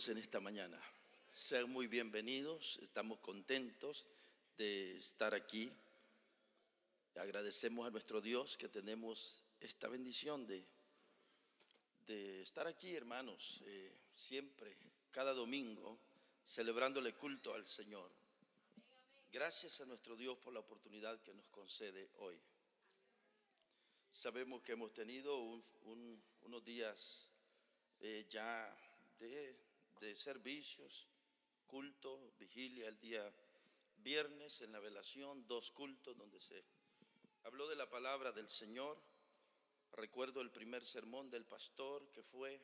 Dios en esta mañana. Sean muy bienvenidos, estamos contentos de estar aquí. Agradecemos a nuestro Dios que tenemos esta bendición de estar aquí, hermanos, siempre, cada domingo, celebrándole culto al Señor. Gracias a nuestro Dios por la oportunidad que nos concede hoy. Sabemos que hemos tenido unos días ya de servicios, culto, vigilia, el día viernes en la velación, 2 cultos donde se habló de la palabra del Señor. Recuerdo el primer sermón del pastor que fue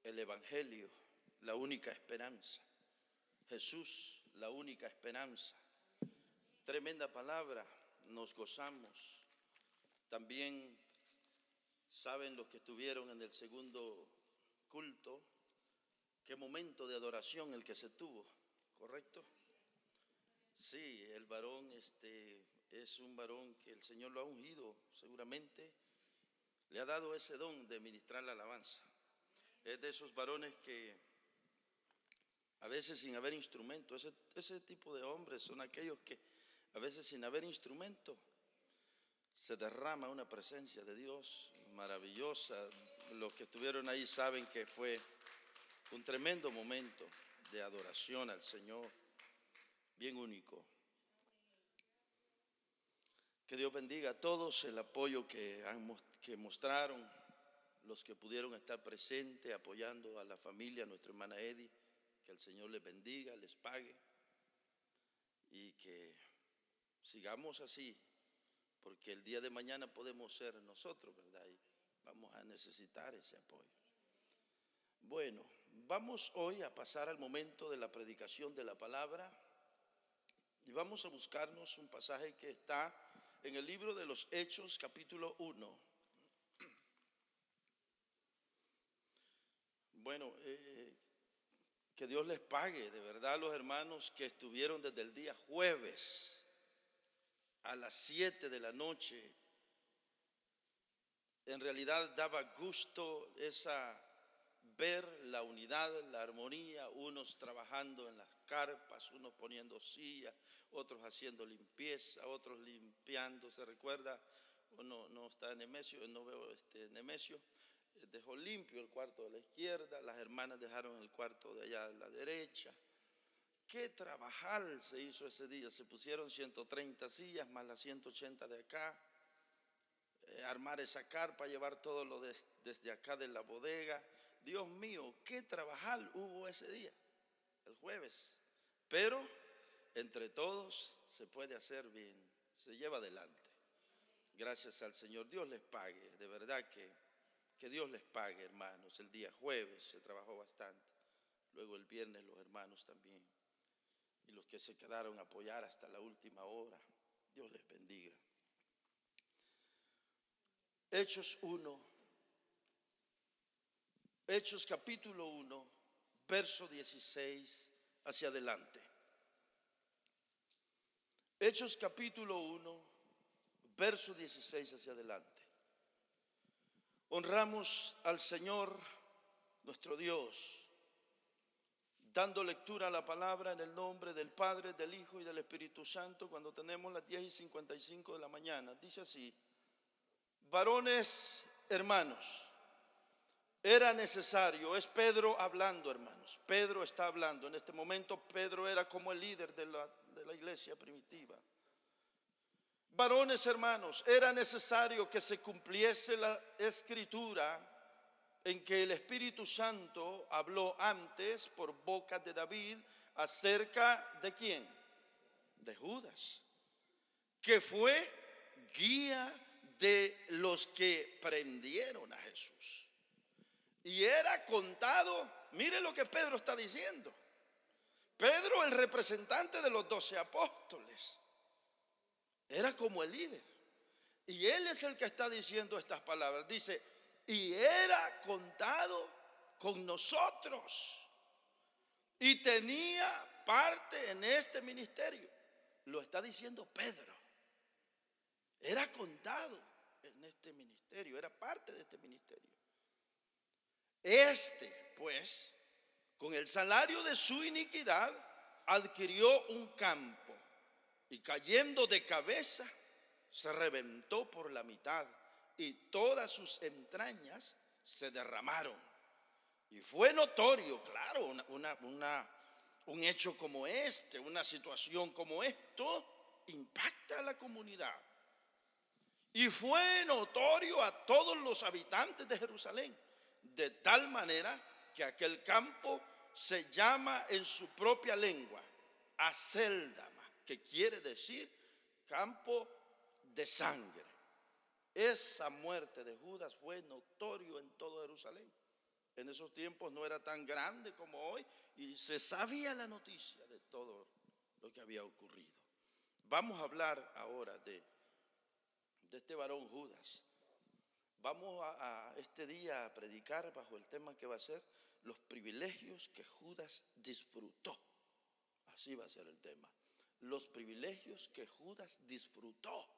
el Evangelio, la única esperanza. Jesús, la única esperanza. Tremenda palabra, nos gozamos. También saben los que estuvieron en el segundo culto, qué momento de adoración el que se tuvo, ¿correcto? Sí, el varón es un varón que el Señor lo ha ungido, seguramente le ha dado ese don de ministrar la alabanza. Es de esos varones que a veces sin haber instrumento, ese tipo de hombres son aquellos que a veces sin haber instrumento se derrama una presencia de Dios maravillosa. Los que estuvieron ahí saben que fue un tremendo momento de adoración al Señor, bien único. Que Dios bendiga a todos el apoyo que mostraron, los que pudieron estar presentes apoyando a la familia, a nuestra hermana Eddie. Que el Señor les bendiga, les pague y que sigamos así, porque el día de mañana podemos ser nosotros, ¿verdad? Y vamos a necesitar ese apoyo. Bueno, vamos hoy a pasar al momento de la predicación de la palabra y vamos a buscarnos un pasaje que está en el libro de los Hechos, capítulo 1. Bueno, que Dios les pague, de verdad, los hermanos que estuvieron desde el día jueves a las 7 de la noche. En realidad daba gusto ver la unidad, la armonía, unos trabajando en las carpas, unos poniendo sillas, otros haciendo limpieza, otros limpiando. ¿Se recuerda? No está Nemesio, no veo Nemesio. Dejó limpio el cuarto de la izquierda, las hermanas dejaron el cuarto de allá de la derecha. Qué trabajar se hizo ese día. Se pusieron 130 sillas más las 180 de acá. Armar esa carpa, llevar todo lo desde acá de la bodega. Dios mío, qué trabajar hubo ese día, el jueves. Pero entre todos se puede hacer bien, se lleva adelante. Gracias al Señor. Dios les pague, de verdad que Dios les pague, hermanos. El día jueves se trabajó bastante. Luego el viernes los hermanos también. Y los que se quedaron a apoyar hasta la última hora. Dios les bendiga. Hechos 1, Hechos capítulo 1, verso 16 hacia adelante. Hechos capítulo 1, verso 16 hacia adelante. Honramos al Señor nuestro Dios, dando lectura a la palabra en el nombre del Padre, del Hijo y del Espíritu Santo, cuando tenemos las 10:55 de la mañana. Dice así: varones hermanos, era necesario, es Pedro hablando, hermanos. Pedro está hablando. En este momento Pedro era como el líder de la iglesia primitiva. Varones hermanos, era necesario que se cumpliese la escritura en que el Espíritu Santo habló antes por boca de David acerca de ¿quién? De Judas, que fue guía de los que prendieron a Jesús. Y era contado, mire lo que Pedro está diciendo. Pedro, el representante de los 12 apóstoles, era como el líder. Y él es el que está diciendo estas palabras. Dice, y era contado con nosotros. Y tenía parte en este ministerio. Lo está diciendo Pedro. Era contado en este ministerio, era parte de este ministerio. Pues, Con el salario de su iniquidad adquirió un campo y cayendo de cabeza se reventó por la mitad y todas sus entrañas se derramaron. Y fue notorio, claro, un hecho como este, una situación como esto, impacta a la comunidad. Y fue notorio a todos los habitantes de Jerusalén, de tal manera que aquel campo se llama en su propia lengua Acéldama, que quiere decir campo de sangre. Esa muerte de Judas fue notorio en todo Jerusalén. En esos tiempos no era tan grande como hoy y se sabía la noticia de todo lo que había ocurrido. Vamos a hablar ahora de este varón Judas. Vamos a este día a predicar bajo el tema que va a ser los privilegios que Judas disfrutó. Así va a ser el tema. Los privilegios que Judas disfrutó.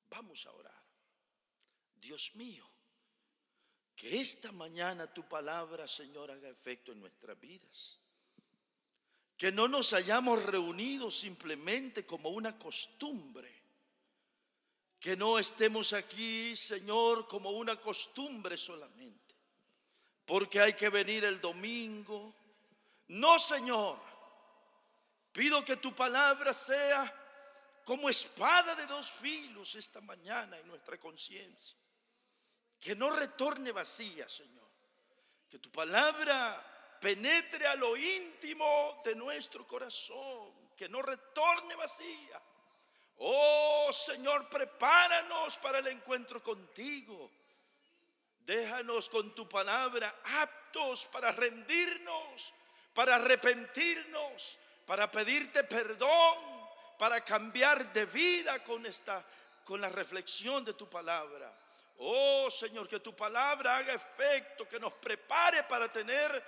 Vamos a orar. Dios mío, que esta mañana tu palabra, Señor, haga efecto en nuestras vidas. Que no nos hayamos reunido simplemente como una costumbre. Que no estemos aquí, Señor, como una costumbre solamente. Porque hay que venir el domingo. No, Señor. Pido que tu palabra sea como espada de dos filos esta mañana en nuestra conciencia. Que no retorne vacía, Señor. Que tu palabra penetre a lo íntimo de nuestro corazón. Que no retorne vacía. Oh, Señor, prepáranos para el encuentro contigo. Déjanos con tu palabra aptos para rendirnos, para arrepentirnos, para pedirte perdón, para cambiar de vida con la reflexión de tu palabra. Oh, Señor, que tu palabra haga efecto, que nos prepare para tener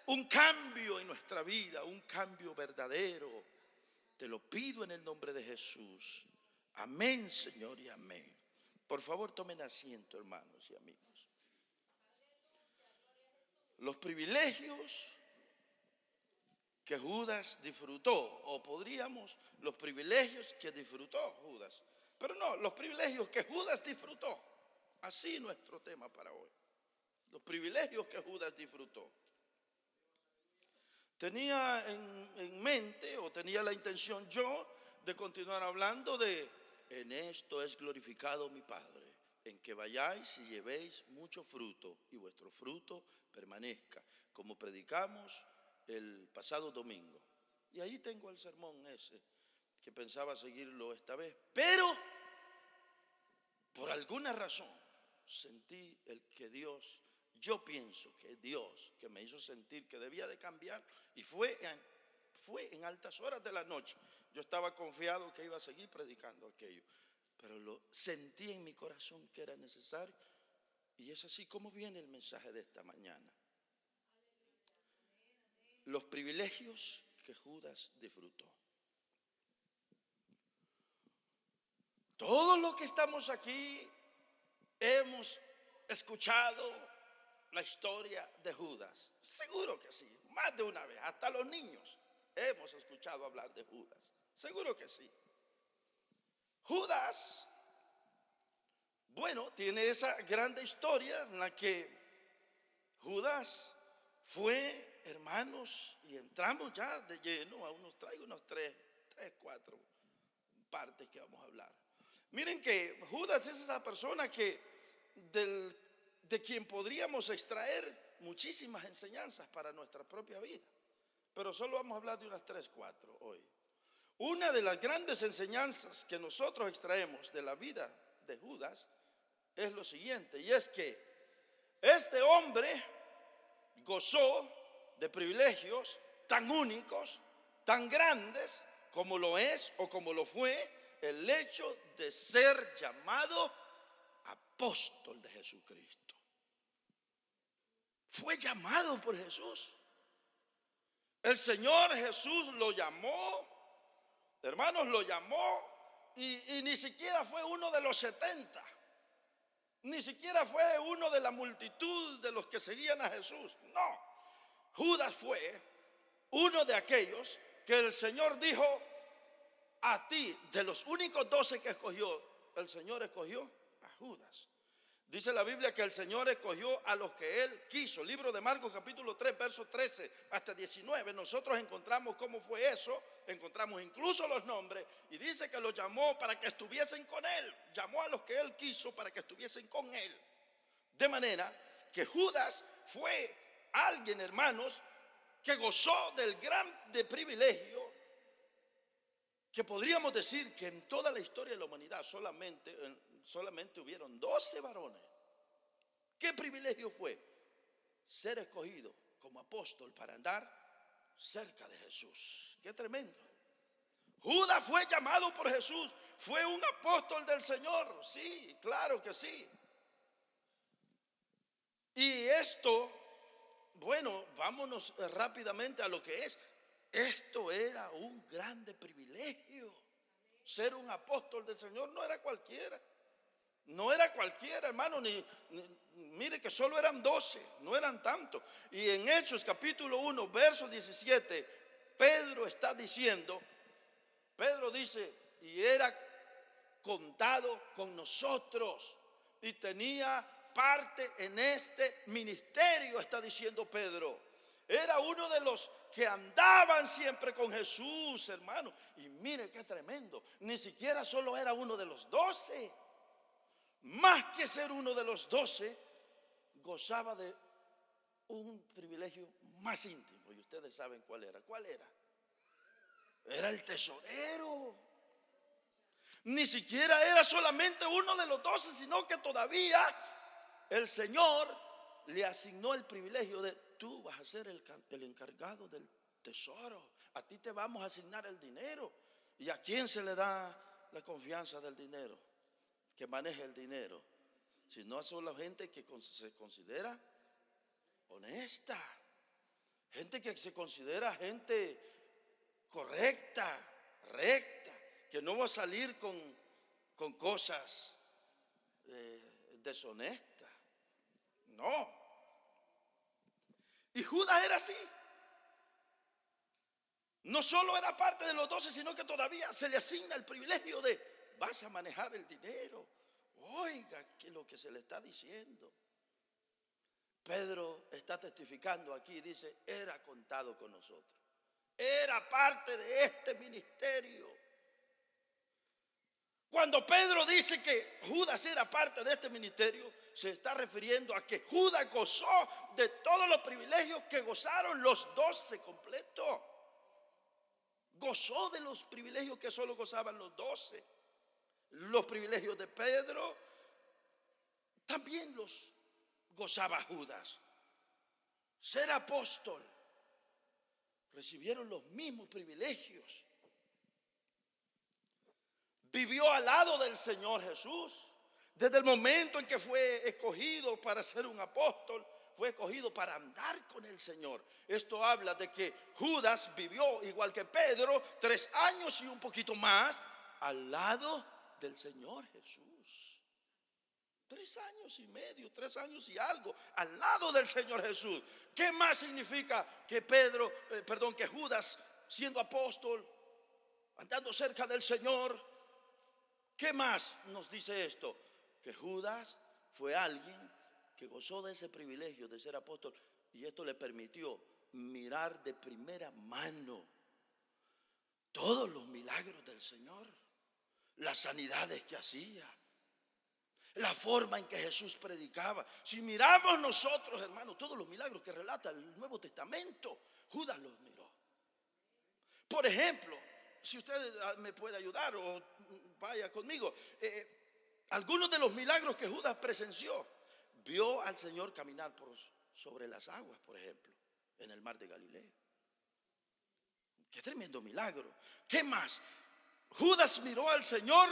un cambio en nuestra vida, un cambio verdadero. Te lo pido en el nombre de Jesús. Amén, Señor, y amén. Por favor, tomen asiento, hermanos y amigos. Los privilegios que Judas disfrutó, o podríamos, los privilegios que disfrutó Judas. Pero no, los privilegios que Judas disfrutó. Así nuestro tema para hoy. Los privilegios que Judas disfrutó. Tenía en mente, o tenía la intención yo, de continuar hablando de: en esto es glorificado mi Padre, en que vayáis y llevéis mucho fruto, y vuestro fruto permanezca, como predicamos el pasado domingo. Y ahí tengo el sermón ese, que pensaba seguirlo esta vez, pero por alguna razón sentí yo pienso que Dios, que me hizo sentir que debía de cambiar, y fue en altas horas de la noche. Yo estaba confiado que iba a seguir predicando aquello, pero lo sentí en mi corazón que era necesario, y es así como viene el mensaje de esta mañana. Los privilegios que Judas disfrutó. Todos los que estamos aquí hemos escuchado la historia de Judas. Seguro que sí, más de una vez. Hasta los niños hemos escuchado hablar de Judas. Seguro que sí. Judas, bueno, tiene esa grande historia en la que Judas fue, hermanos, y entramos ya de lleno traigo unos tres, cuatro partes que vamos a hablar. Miren que Judas es esa persona que de quien podríamos extraer muchísimas enseñanzas para nuestra propia vida, pero solo vamos a hablar de unas 3, 4 hoy. Una de las grandes enseñanzas que nosotros extraemos de la vida de Judas es lo siguiente, y es que este hombre gozó de privilegios tan únicos, tan grandes, como lo es o como lo fue el hecho de ser llamado apóstol de Jesucristo. Fue llamado por Jesús. El Señor Jesús lo llamó, hermanos, lo llamó, y ni siquiera fue uno de los 70. Ni siquiera fue uno de la multitud de los que seguían a Jesús. No. Judas fue uno de aquellos que el Señor dijo: a ti, de los únicos 12 que escogió, el Señor escogió a Judas. Dice la Biblia que el Señor escogió a los que Él quiso. Libro de Marcos capítulo 3, versos 13 hasta 19. Nosotros encontramos cómo fue eso. Encontramos incluso los nombres. Y dice que los llamó para que estuviesen con Él. Llamó a los que Él quiso para que estuviesen con Él. De manera que Judas fue alguien, hermanos, que gozó del grande privilegio, que podríamos decir que en toda la historia de la humanidad solamente hubieron 12 varones. ¿Qué privilegio fue? Ser escogido como apóstol para andar cerca de Jesús. Qué tremendo. Judas fue llamado por Jesús, fue un apóstol del Señor. Sí, claro que sí. Y esto, bueno, vámonos rápidamente a lo que es. Esto era un grande privilegio. Ser un apóstol del Señor no era cualquiera. No era cualquiera, hermano. Mire que solo eran 12, no eran tantos. Y en Hechos capítulo 1, verso 17, Pedro está diciendo, Pedro dice: y era contado con nosotros y tenía parte en este ministerio, está diciendo Pedro. Era uno de los que andaban siempre con Jesús, hermano. Y mire qué tremendo. Ni siquiera solo era uno de los 12. Más que ser uno de los 12, gozaba de un privilegio más íntimo. Y ustedes saben cuál era. ¿Cuál era? Era el tesorero. Ni siquiera era solamente uno de los 12, sino que todavía el Señor le asignó el privilegio de: tú vas a ser el encargado del tesoro. A ti te vamos a asignar el dinero. ¿Y a quién se le da la confianza del dinero? Que maneje el dinero. Si no, son la gente que se considera honesta. Gente que se considera gente correcta, recta. Que no va a salir con cosas deshonestas. No. Y Judas era así. No solo era parte de los 12, sino que todavía se le asigna el privilegio de: vas a manejar el dinero. Oiga, ¿qué es lo que se le está diciendo? Pedro está testificando aquí, dice: era contado con nosotros. Era parte de este ministerio. Cuando Pedro dice que Judas era parte de este ministerio, se está refiriendo a que Judas gozó de todos los privilegios que gozaron los 12 completos. Gozó de los privilegios que solo gozaban los 12. Los privilegios de Pedro también los gozaba Judas. Ser apóstol, recibieron los mismos privilegios. Vivió al lado del Señor Jesús. Desde el momento en que fue escogido para ser un apóstol, fue escogido para andar con el Señor. Esto habla de que Judas vivió, igual que Pedro, 3 años y un poquito más al lado del Señor Jesús. 3 años y medio, 3 años y algo al lado del Señor Jesús. ¿Qué más significa que que Judas, siendo apóstol, andando cerca del Señor? ¿Qué más nos dice esto? Que Judas fue alguien que gozó de ese privilegio de ser apóstol, y esto le permitió mirar de primera mano todos los milagros del Señor, las sanidades que hacía, la forma en que Jesús predicaba. Si miramos nosotros, hermanos, todos los milagros que relata el Nuevo Testamento, Judas los miró. Por ejemplo, si usted me puede ayudar o vaya conmigo, algunos de los milagros que Judas presenció: vio al Señor caminar sobre las aguas, por ejemplo, en el mar de Galilea. Qué tremendo milagro. ¿Qué más? Judas miró al Señor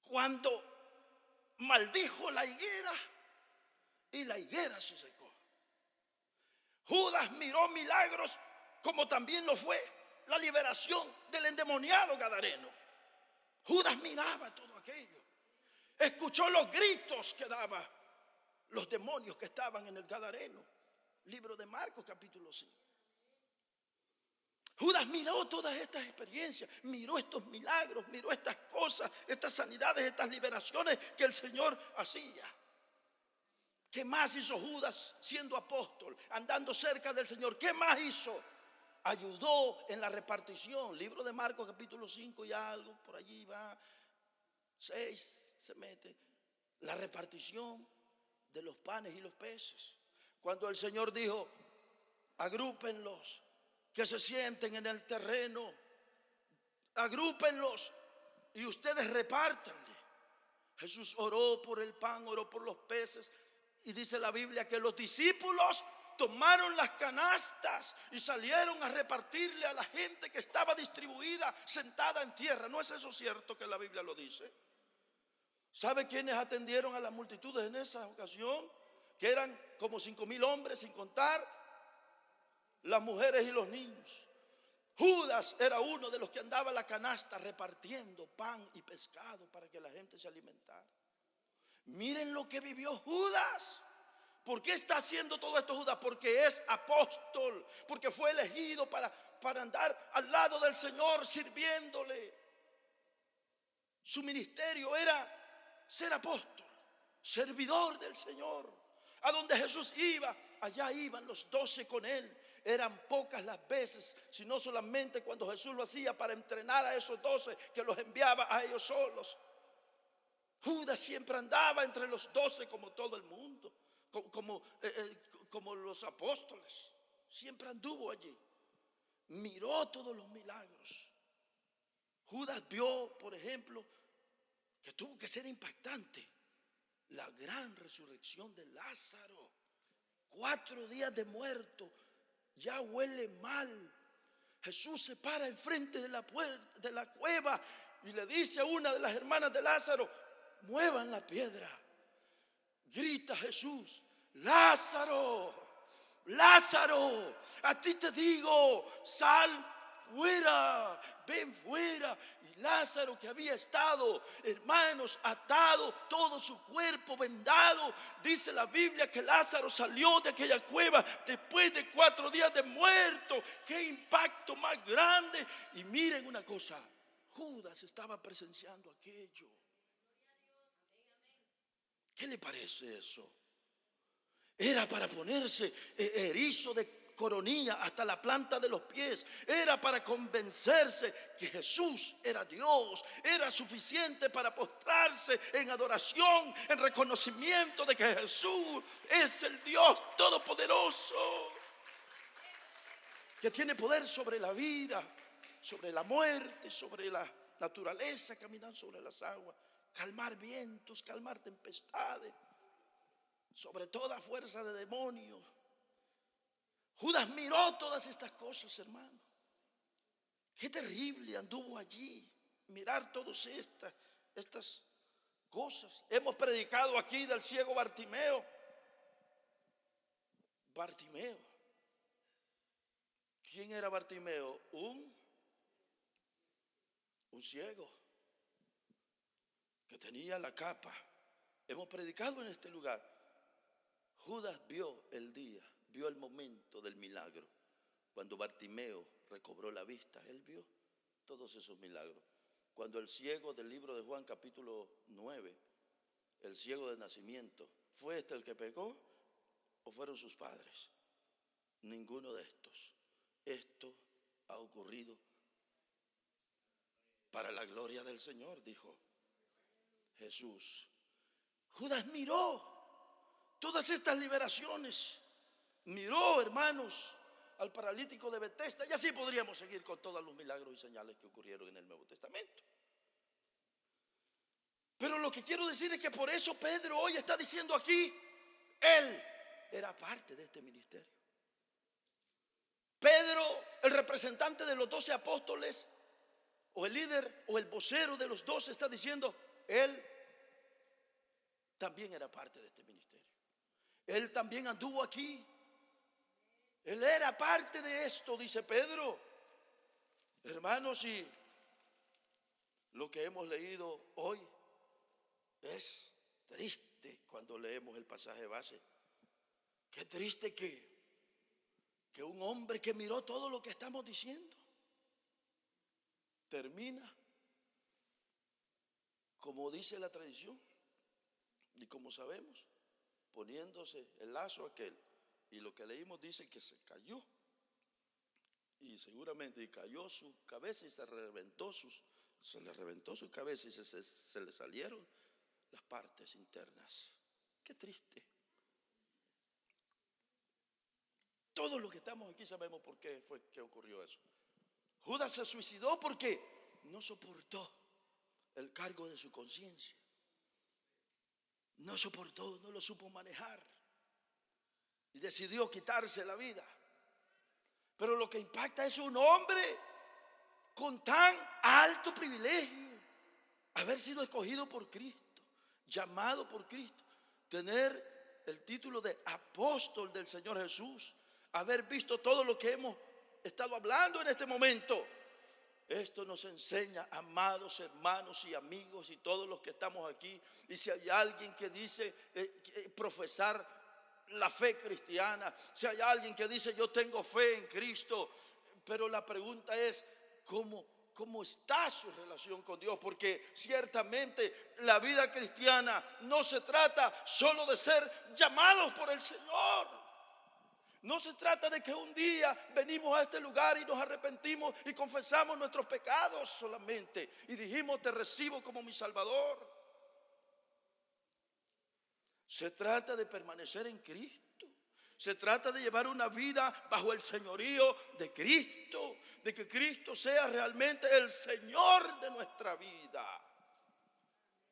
cuando maldijo la higuera y la higuera se secó. Judas miró milagros, como también lo fue la liberación del endemoniado gadareno. Judas miraba todo aquello. Escuchó los gritos que daban los demonios que estaban en el Gadareno. Libro de Marcos capítulo 5. Judas miró todas estas experiencias, miró estos milagros, miró estas cosas, estas sanidades, estas liberaciones que el Señor hacía. ¿Qué más hizo Judas siendo apóstol, andando cerca del Señor? ¿Qué más hizo? Ayudó en la repartición. Libro de Marcos capítulo 5 y algo, por allí va, 6 se mete. La repartición de los panes y los peces. Cuando el Señor dijo, agrúpenlos, que se sienten en el terreno, agrúpenlos y ustedes repártanle. Jesús oró por el pan, oró por los peces, y dice la Biblia que los discípulos tomaron las canastas y salieron a repartirle a la gente que estaba distribuida, sentada en tierra. ¿No es eso cierto que la Biblia lo dice? ¿Sabe quiénes atendieron a las multitudes en esa ocasión? Que eran como 5,000 hombres, sin contar las mujeres y los niños. Judas era uno de los que andaba la canasta repartiendo pan y pescado para que la gente se alimentara. Miren lo que vivió Judas. ¿Por qué está haciendo todo esto Judas? Porque es apóstol, porque fue elegido para andar al lado del Señor sirviéndole. Su ministerio era ser apóstol, servidor del Señor. A donde Jesús iba, allá iban los 12 con él. Eran pocas las veces, sino solamente cuando Jesús lo hacía para entrenar a esos 12, que los enviaba a ellos solos. Judas siempre andaba entre los 12 como todo el mundo, como los apóstoles. Siempre anduvo allí. Miró todos los milagros. Judas vio, por ejemplo, que tuvo que ser impactante la gran resurrección de Lázaro. 4 días de muerto, ya huele mal. Jesús se para enfrente de la puerta de la cueva y le dice a una de las hermanas de Lázaro, muevan la piedra. Grita Jesús, Lázaro, Lázaro, a ti te digo, sal fuera, ven fuera. Y Lázaro, que había estado, hermanos, atado, todo su cuerpo vendado, dice la Biblia que Lázaro salió de aquella cueva después de 4 días de muerto. Qué impacto más grande. Y miren una cosa, Judas estaba presenciando aquello. ¿Qué le parece eso? Era para ponerse erizo de coronilla hasta la planta de los pies. Era para convencerse que Jesús era Dios. Era suficiente para postrarse en adoración, en reconocimiento de que Jesús es el Dios todopoderoso, que tiene poder sobre la vida, sobre la muerte, sobre la naturaleza, caminar sobre las aguas, calmar vientos, calmar tempestades, sobre toda fuerza de demonios. Judas miró todas estas cosas, hermano. Qué terrible anduvo allí, mirar todas estas cosas. Hemos predicado aquí del ciego Bartimeo. Bartimeo. ¿Quién era Bartimeo? Un ciego que tenía la capa. Hemos predicado en este lugar. Judas vio el día, vio el momento del milagro. Cuando Bartimeo recobró la vista, él vio todos esos milagros. Cuando el ciego del libro de Juan capítulo 9, el ciego de nacimiento, ¿fue este el que pecó o fueron sus padres? Ninguno de estos. Esto ha ocurrido para la gloria del Señor, dijo Jesús. Judas miró todas estas liberaciones. Miró, hermanos, al paralítico de Betesda. Y así podríamos seguir con todos los milagros y señales que ocurrieron en el Nuevo Testamento. Pero lo que quiero decir es que por eso Pedro hoy está diciendo aquí, él era parte de este ministerio. Pedro, el representante de los 12 apóstoles, o el líder o el vocero de los 12, está diciendo, él también era parte de este ministerio. Él también anduvo aquí. Él era parte de esto, dice Pedro. Hermanos, y lo que hemos leído hoy es triste. triste cuando leemos el pasaje base. Qué triste que un hombre que miró todo lo que estamos diciendo termina, como dice la tradición y como sabemos, poniéndose el lazo aquel. Y lo que leímos dice que se cayó. Y seguramente cayó su cabeza y se le reventó su cabeza y se le salieron las partes internas. Qué triste. Todos los que estamos aquí sabemos por qué fue que ocurrió eso. Judas se suicidó porque no soportó el cargo de su conciencia. No soportó, no lo supo manejar. Y decidió quitarse la vida. Pero lo que impacta es un hombre con tan alto privilegio. Haber sido escogido por Cristo, llamado por Cristo, tener el título de apóstol del Señor Jesús, haber visto todo lo que hemos estado hablando en este momento. Esto nos enseña, amados hermanos y amigos y todos los que estamos aquí, y si hay alguien que dice profesar la fe cristiana, si hay alguien que dice yo tengo fe en Cristo, pero la pregunta es ¿cómo está su relación con Dios? Porque ciertamente la vida cristiana no se trata solo de ser llamados por el Señor. No se trata de que un día venimos a este lugar y nos arrepentimos y confesamos nuestros pecados solamente y dijimos te recibo como mi Salvador. Se trata de permanecer en Cristo. Se trata de llevar una vida bajo el señorío de Cristo, de que Cristo sea realmente el Señor de nuestra vida.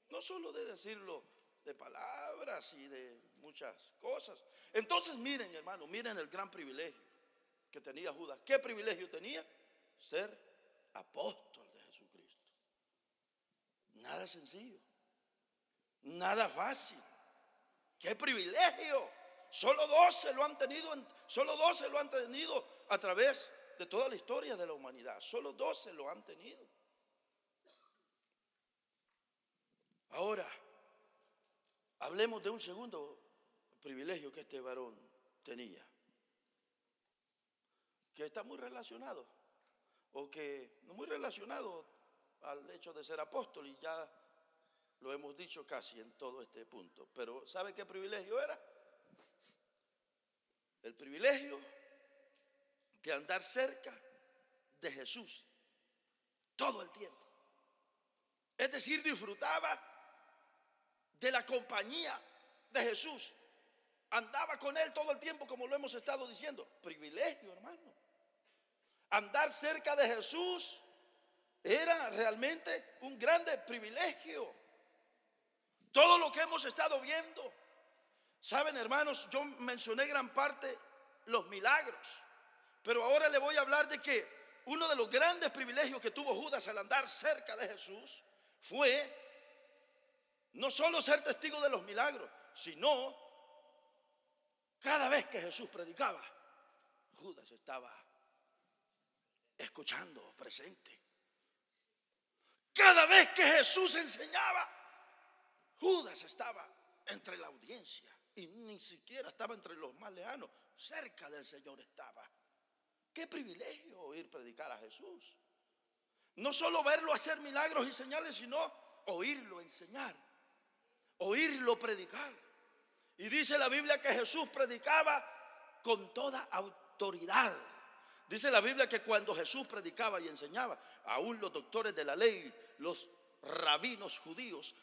No solo de decirlo de palabras y de muchas cosas. Entonces miren, hermano, miren el gran privilegio que tenía Judas. ¿Qué privilegio tenía? Ser apóstol de Jesucristo. Nada sencillo, nada fácil. ¡Qué privilegio! Solo 12 lo han tenido a través de toda la historia de la humanidad. Solo 12 lo han tenido. Ahora, hablemos de un segundo privilegio que este varón tenía, que está muy relacionado, o que no muy relacionado al hecho de ser apóstol, y ya lo hemos dicho casi en todo este punto. Pero ¿sabe qué privilegio era? El privilegio de andar cerca de Jesús todo el tiempo. Es decir, disfrutaba de la compañía de Jesús. Andaba con él todo el tiempo, como lo hemos estado diciendo. Privilegio, hermano. Andar cerca de Jesús era realmente un grande privilegio. Todo lo que hemos estado viendo. Saben, hermanos, yo mencioné gran parte los milagros, pero ahora le voy a hablar de que uno de los grandes privilegios que tuvo Judas al andar cerca de Jesús fue no solo ser testigo de los milagros, sino cada vez que Jesús predicaba, Judas estaba escuchando, presente. Cada vez que Jesús enseñaba, Judas estaba entre la audiencia y ni siquiera estaba entre los más lejanos, cerca del Señor estaba. Qué privilegio oír predicar a Jesús. No solo verlo hacer milagros y señales, sino oírlo enseñar, oírlo predicar. Y dice la Biblia que Jesús predicaba con toda autoridad. Dice la Biblia que cuando Jesús predicaba y enseñaba, aún los doctores de la ley, los rabinos judíos,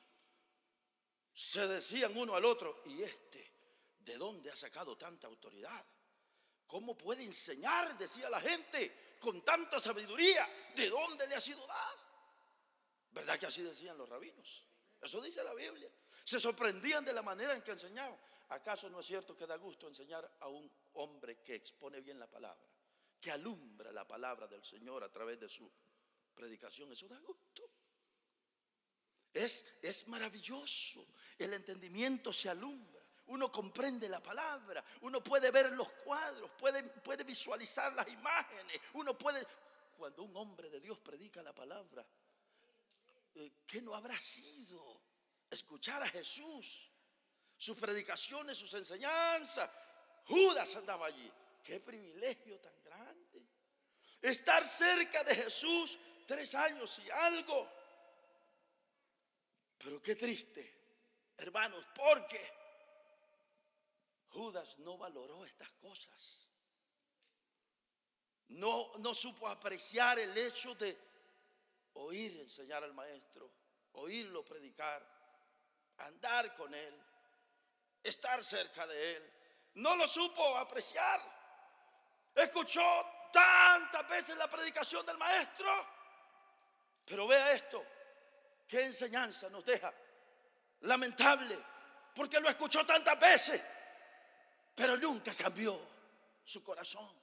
se decían uno al otro, ¿y de dónde ha sacado tanta autoridad? ¿Cómo puede enseñar? Decía la gente, con tanta sabiduría, ¿de dónde le ha sido dado? ¿Verdad que así decían los rabinos? Eso dice la Biblia. Se sorprendían de la manera en que enseñaban. ¿Acaso no es cierto que da gusto enseñar a un hombre que expone bien la palabra, que alumbra la palabra del Señor a través de su predicación? Eso da gusto. Es maravilloso. El entendimiento se alumbra. Uno comprende la palabra. Uno puede ver los cuadros. Puede visualizar las imágenes. Cuando un hombre de Dios predica la palabra, ¿qué no habrá sido escuchar a Jesús? sus predicaciones, sus enseñanzas. Judas andaba allí. Qué privilegio tan grande. Estar cerca de Jesús 3 años y algo. Pero qué triste, hermanos, porque Judas no valoró estas cosas. No supo apreciar el hecho de oír enseñar al maestro, oírlo predicar, andar con él, estar cerca de él. No lo supo apreciar. Escuchó tantas veces la predicación del maestro, pero vea esto, qué enseñanza nos deja. Lamentable, porque lo escuchó tantas veces, pero nunca cambió su corazón.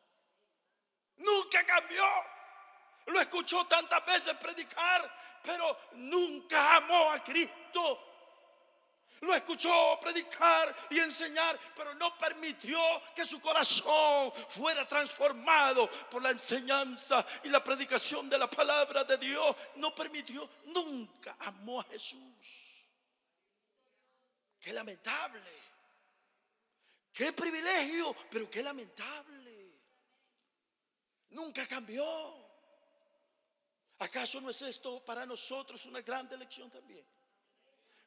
Nunca cambió. Lo escuchó tantas veces predicar, pero nunca amó a Cristo. Lo escuchó predicar y enseñar, pero no permitió que su corazón fuera transformado por la enseñanza y la predicación de la palabra de Dios. No permitió, nunca amó a Jesús. Qué lamentable. Qué privilegio, pero qué lamentable. Nunca cambió. ¿Acaso no es esto para nosotros una gran lección también?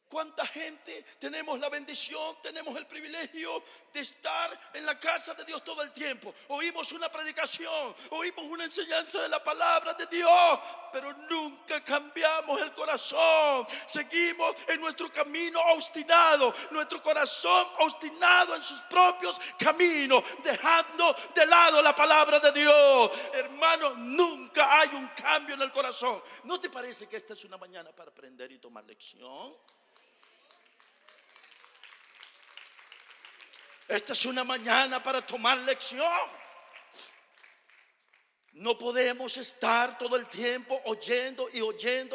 ¿Cuánta gente tenemos la bendición, tenemos el privilegio de estar en la casa de Dios todo el tiempo? Oímos una predicación, oímos una enseñanza de la palabra de Dios, pero nunca cambiamos el corazón. Seguimos en nuestro camino obstinado, nuestro corazón obstinado en sus propios caminos, dejando de lado la palabra de Dios. Hermano, nunca hay un cambio en el corazón. ¿No te parece que esta es una mañana para aprender y tomar lección? Esta es una mañana para tomar lección. No podemos estar todo el tiempo oyendo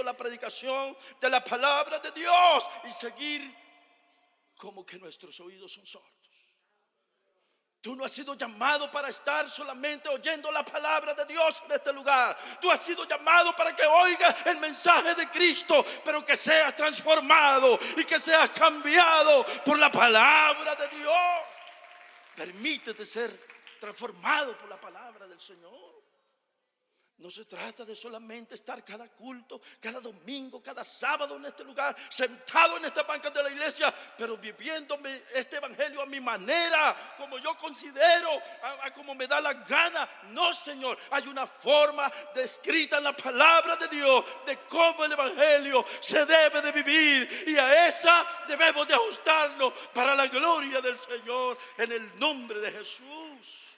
la predicación de la palabra de Dios y seguir como que nuestros oídos son sordos. Tú no has sido llamado para estar solamente oyendo la palabra de Dios en este lugar. Tú has sido llamado para que oigas el mensaje de Cristo, pero que seas transformado y que seas cambiado por la palabra de Dios. Permítete ser transformado por la palabra del Señor. No se trata de solamente estar cada culto, cada domingo, cada sábado en este lugar, sentado en estas bancas de la iglesia, pero viviéndome este evangelio a mi manera, como yo considero, a como me da la gana. No, Señor, hay una forma descrita en la palabra de Dios de cómo el evangelio se debe de vivir, y a esa debemos de ajustarnos para la gloria del Señor, en el nombre de Jesús.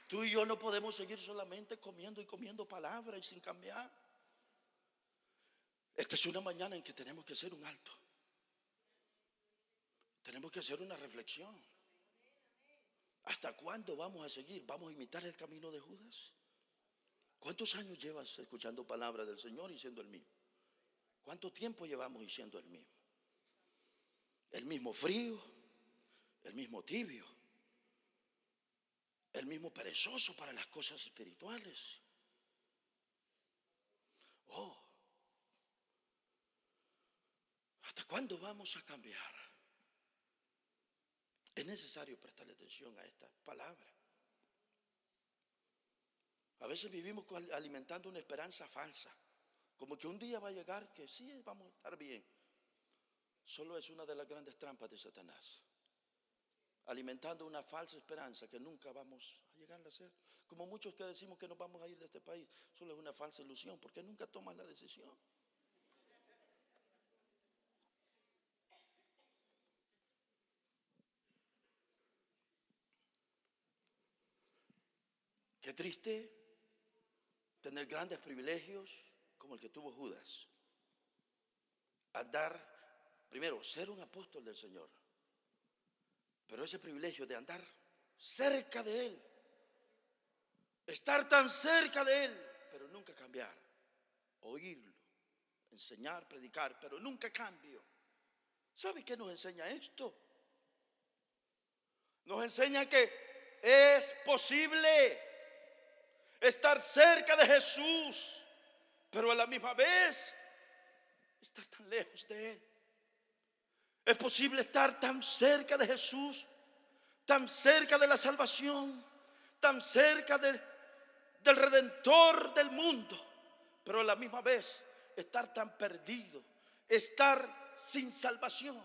Tú y yo no podemos seguir solamente comiendo y comiendo palabras y sin cambiar. Esta es una mañana en que tenemos que hacer un alto. Tenemos que hacer una reflexión. ¿Hasta cuándo vamos a seguir? ¿Vamos a imitar el camino de Judas? ¿Cuántos años llevas escuchando palabras del Señor y siendo el mismo? ¿Cuánto tiempo llevamos y siendo el mismo? El mismo frío, el mismo tibio, el mismo perezoso para las cosas espirituales. ¿Hasta cuándo vamos a cambiar? Es necesario prestarle atención a esta palabra. A veces vivimos alimentando una esperanza falsa, como que un día va a llegar que sí, vamos a estar bien. Solo es una de las grandes trampas de Satanás. Alimentando una falsa esperanza que nunca vamos a llegar a ser. Como muchos que decimos que nos vamos a ir de este país, solo es una falsa ilusión, porque nunca toman la decisión. Qué triste tener grandes privilegios como el que tuvo Judas. Andar, primero, ser un apóstol del Señor. Pero ese privilegio de andar cerca de Él, estar tan cerca de Él, pero nunca cambiar, oírlo, enseñar, predicar, pero nunca cambio. ¿Sabe qué nos enseña esto? Nos enseña que es posible estar cerca de Jesús, pero a la misma vez estar tan lejos de Él. Es posible estar tan cerca de Jesús, tan cerca de la salvación, tan cerca del Redentor del mundo, pero a la misma vez estar tan perdido, estar sin salvación.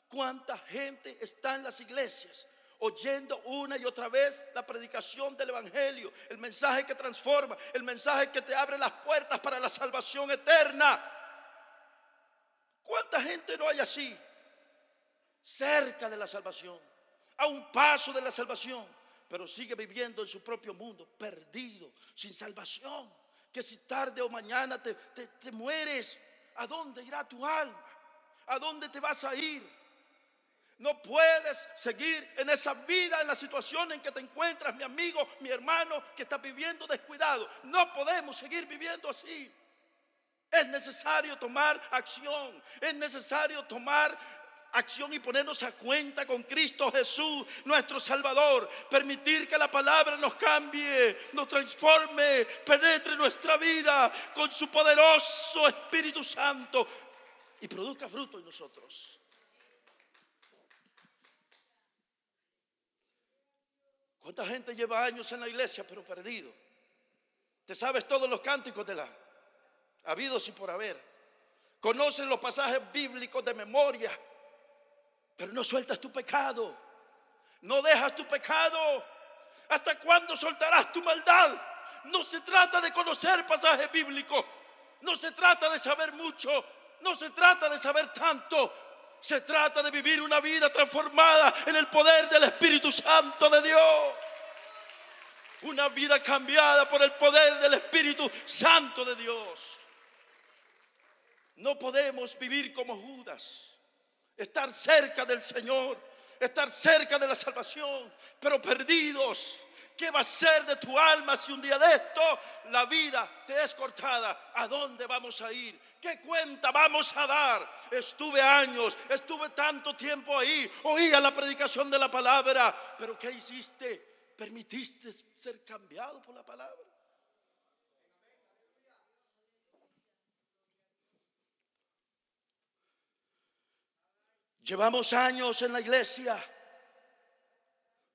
¿Cuánta gente está en las iglesias oyendo una y otra vez la predicación del evangelio, el mensaje que transforma, el mensaje que te abre las puertas para la salvación eterna? ¿Cuánta gente no hay así? Cerca de la salvación, a un paso de la salvación, pero sigue viviendo en su propio mundo, perdido, sin salvación. Que si tarde o mañana te mueres, ¿a dónde irá tu alma? ¿A dónde te vas a ir? No puedes seguir en esa vida, en la situación en que te encuentras, mi amigo, mi hermano, que estás viviendo descuidado. No podemos seguir viviendo así. Es necesario tomar acción. Es necesario tomar acción y ponernos a cuenta con Cristo Jesús, nuestro Salvador. Permitir que la palabra nos cambie, nos transforme, penetre nuestra vida con su poderoso Espíritu Santo y produzca fruto en nosotros. ¿Cuánta gente lleva años en la iglesia pero perdido? Te sabes todos los cánticos de la habidos y por haber. Conoces los pasajes bíblicos de memoria, pero no sueltas tu pecado. No dejas tu pecado. ¿Hasta cuándo soltarás tu maldad? No se trata de conocer pasajes bíblicos. No se trata de saber mucho. No se trata de saber tanto. Se trata de vivir una vida transformada en el poder del Espíritu Santo de Dios. Una vida cambiada por el poder del Espíritu Santo de Dios. No podemos vivir como Judas. Estar cerca del Señor, estar cerca de la salvación, pero perdidos. ¿Qué va a ser de tu alma si un día de esto la vida te es cortada? ¿A dónde vamos a ir? ¿Qué cuenta vamos a dar? Estuve años, estuve tanto tiempo ahí, oía la predicación de la palabra, pero ¿qué hiciste? ¿Permitiste ser cambiado por la palabra? Llevamos años en la iglesia.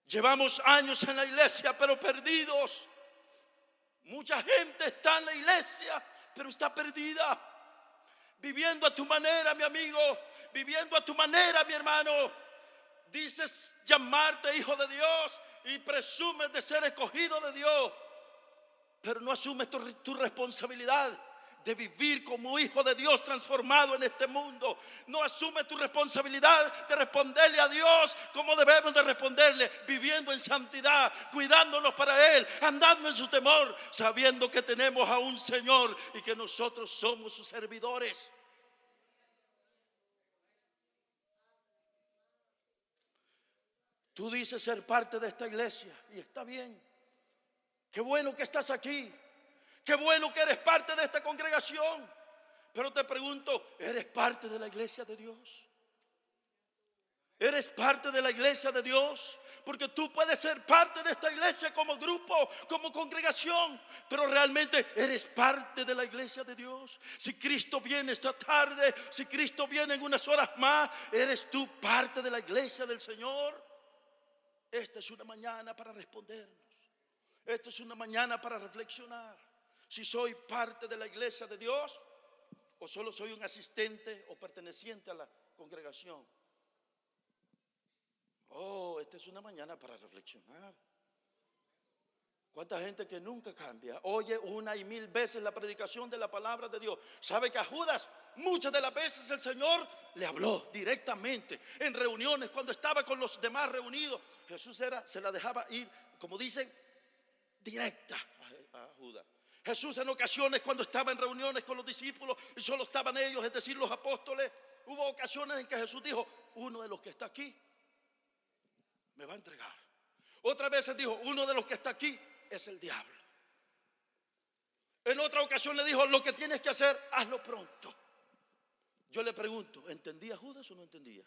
Llevamos años en la iglesia, pero perdidos. Mucha gente está en la iglesia, pero está perdida. Viviendo a tu manera, mi amigo. Viviendo a tu manera, mi hermano. Dices llamarte hijo de Dios y presumes de ser escogido de Dios, pero no asumes tu responsabilidad de vivir como hijo de Dios transformado en este mundo. No asumes tu responsabilidad de responderle a Dios como debemos de responderle, viviendo en santidad, cuidándonos para Él, andando en su temor, sabiendo que tenemos a un Señor y que nosotros somos sus servidores. Tú dices ser parte de esta iglesia y está bien. Qué bueno que estás aquí. Qué bueno que eres parte de esta congregación. Pero te pregunto, ¿eres parte de la iglesia de Dios? ¿Eres parte de la iglesia de Dios? Porque tú puedes ser parte de esta iglesia como grupo, como congregación, pero realmente eres parte de la iglesia de Dios. Si Cristo viene esta tarde, si Cristo viene en unas horas más, ¿eres tú parte de la iglesia del Señor? Esta es una mañana para respondernos. Esta es una mañana para reflexionar. Si soy parte de la iglesia de Dios o solo soy un asistente o perteneciente a la congregación. Oh, esta es una mañana para reflexionar. ¿Cuánta gente que nunca cambia? Oye una y mil veces la predicación de la palabra de Dios. ¿Sabe que a Judas muchas de las veces el Señor le habló directamente en reuniones? Cuando estaba con los demás reunidos, Jesús se la dejaba ir, como dicen, directa a Judas. Jesús en ocasiones cuando estaba en reuniones con los discípulos y solo estaban ellos, es decir, los apóstoles, hubo ocasiones en que Jesús dijo, uno de los que está aquí me va a entregar. Otras veces dijo, uno de los que está aquí es el diablo. En otra ocasión le dijo, lo que tienes que hacer, hazlo pronto. Yo le pregunto, ¿entendía Judas o no entendía?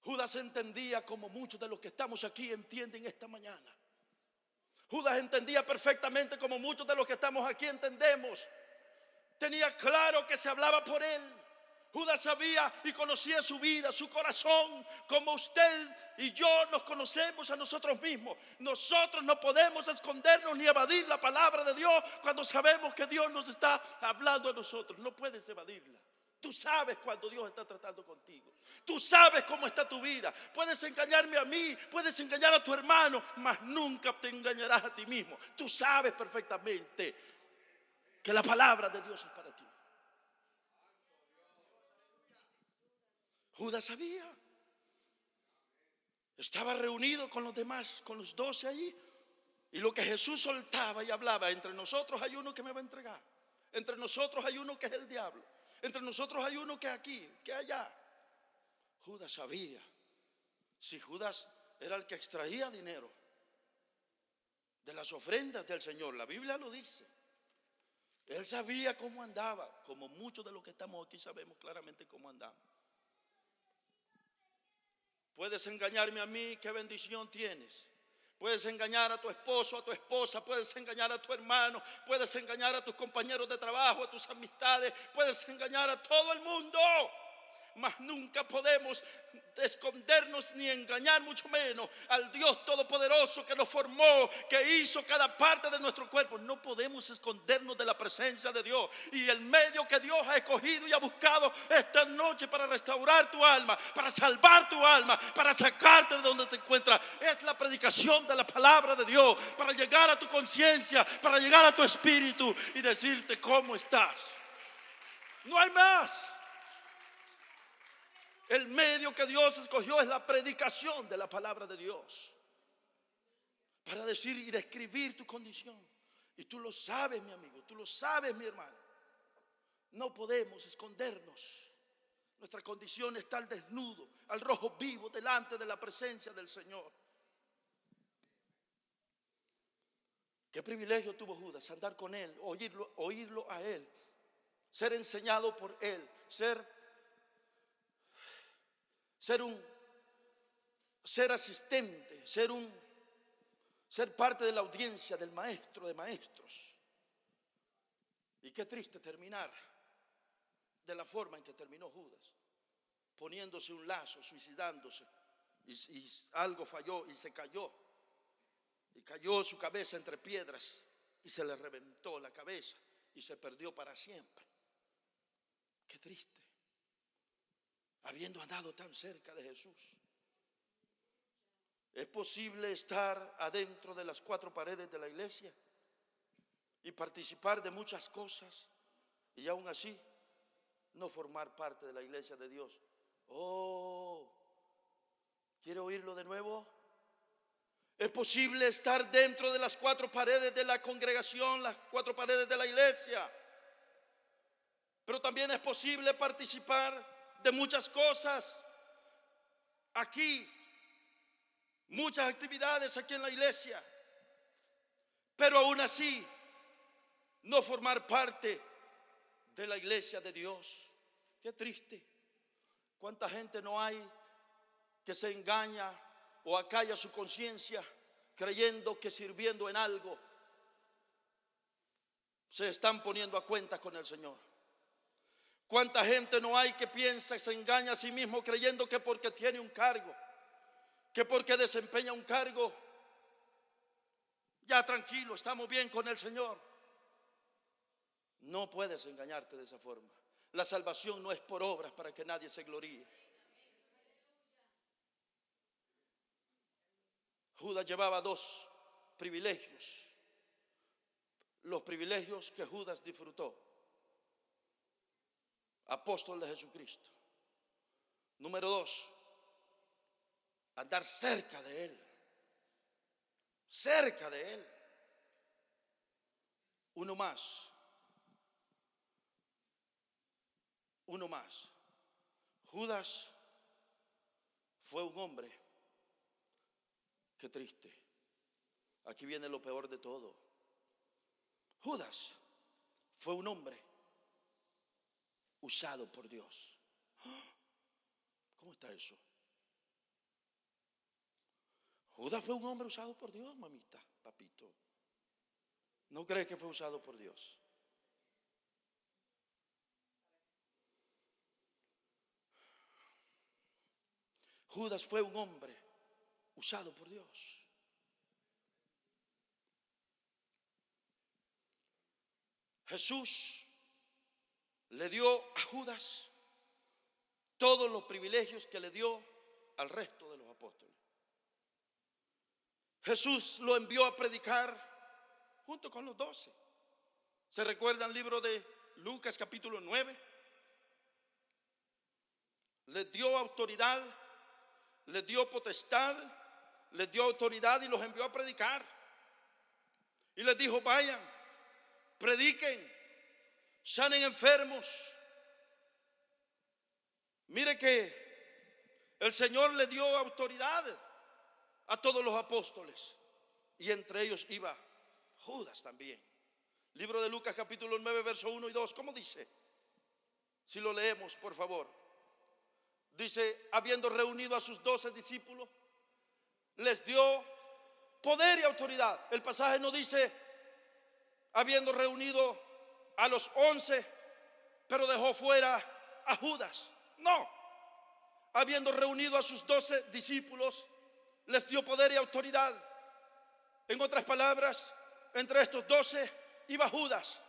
Judas entendía como muchos de los que estamos aquí entienden esta mañana. Judas entendía perfectamente como muchos de los que estamos aquí entendemos. Tenía claro que se hablaba por él. Judas sabía y conocía su vida, su corazón, como usted y yo nos conocemos a nosotros mismos. Nosotros no podemos escondernos ni evadir la palabra de Dios cuando sabemos que Dios nos está hablando a nosotros. No puedes evadirla. Tú sabes cuando Dios está tratando contigo. Tú sabes cómo está tu vida. Puedes engañarme a mí, puedes engañar a tu hermano, mas nunca te engañarás a ti mismo. Tú sabes perfectamente que la palabra de Dios es para ti. Judas sabía. Estaba reunido con los demás, con los 12 allí. Y lo que Jesús soltaba y hablaba: entre nosotros hay uno que me va a entregar. Entre nosotros hay uno que es el diablo. Entre nosotros hay uno que es aquí, que allá. Judas sabía. Si Judas era el que extraía dinero de las ofrendas del Señor, la Biblia lo dice. Él sabía cómo andaba, como muchos de los que estamos aquí sabemos claramente cómo andamos. Puedes engañarme a mí, qué bendición tienes. Puedes engañar a tu esposo, a tu esposa, puedes engañar a tu hermano, puedes engañar a tus compañeros de trabajo, a tus amistades, puedes engañar a todo el mundo. Mas nunca podemos escondernos ni engañar, mucho menos al Dios Todopoderoso que nos formó, que hizo cada parte de nuestro cuerpo. No podemos escondernos de la presencia de Dios. Y el medio que Dios ha escogido y ha buscado esta noche para restaurar tu alma, para salvar tu alma, para sacarte de donde te encuentras, es la predicación de la palabra de Dios, para llegar a tu conciencia, para llegar a tu espíritu y decirte cómo estás. No hay más. El medio que Dios escogió es la predicación de la palabra de Dios, para decir y describir tu condición. Y tú lo sabes, mi amigo, tú lo sabes, mi hermano. No podemos escondernos. Nuestra condición está al desnudo, al rojo vivo, delante de la presencia del Señor. Qué privilegio tuvo Judas, andar con él, oírlo a él, ser enseñado por él, ser asistente, ser parte de la audiencia del maestro de maestros. Y qué triste terminar de la forma en que terminó Judas, poniéndose un lazo, suicidándose, y algo falló y se cayó, y cayó su cabeza entre piedras y se le reventó la cabeza y se perdió para siempre. Qué triste, habiendo andado tan cerca de Jesús. ¿Es posible estar adentro de las cuatro paredes de la iglesia y participar de muchas cosas y aún así no formar parte de la iglesia de Dios? Oh, ¿quiere oírlo de nuevo? Es posible estar dentro de las cuatro paredes de la congregación, las cuatro paredes de la iglesia, pero también es posible participar de muchas cosas aquí, muchas actividades aquí en la iglesia, pero aún así no formar parte de la iglesia de Dios. Qué triste. ¿Cuánta gente no hay que se engaña o acalla su conciencia creyendo que sirviendo en algo se están poniendo a cuentas con el Señor? ¿Cuánta gente no hay que piensa y se engaña a sí mismo creyendo que porque tiene un cargo, que porque desempeña un cargo, ya tranquilo, estamos bien con el Señor? No puedes engañarte de esa forma. La salvación no es por obras para que nadie se gloríe. Judas llevaba dos privilegios, los privilegios que Judas disfrutó. Apóstol de Jesucristo. Número 2, andar cerca de Él. Cerca de Él. Uno más. Judas fue un hombre. Qué triste. Aquí viene lo peor de todo. Judas fue un hombre usado por Dios. ¿Cómo está eso? Judas fue un hombre usado por Dios, mamita, papito. ¿No cree que fue usado por Dios? Judas fue un hombre usado por Dios. Jesús le dio a Judas todos los privilegios que le dio al resto de los apóstoles. Jesús lo envió a predicar junto con los 12. ¿Se recuerdan el libro de Lucas capítulo 9? Les dio autoridad, les dio potestad, les dio autoridad y los envió a predicar. Y les dijo: vayan, prediquen, sanen enfermos. Mire que el Señor le dio autoridad a todos los apóstoles, y entre ellos iba Judas también. Libro de Lucas capítulo 9 verso 1 y 2, ¿cómo dice? Si lo leemos, por favor. Dice: habiendo reunido a sus 12 discípulos, les dio poder y autoridad. El pasaje no dice habiendo reunido a los 11, pero dejó fuera a Judas. No, habiendo reunido a sus 12 discípulos, les dio poder y autoridad. En otras palabras, entre estos 12 iba Judas,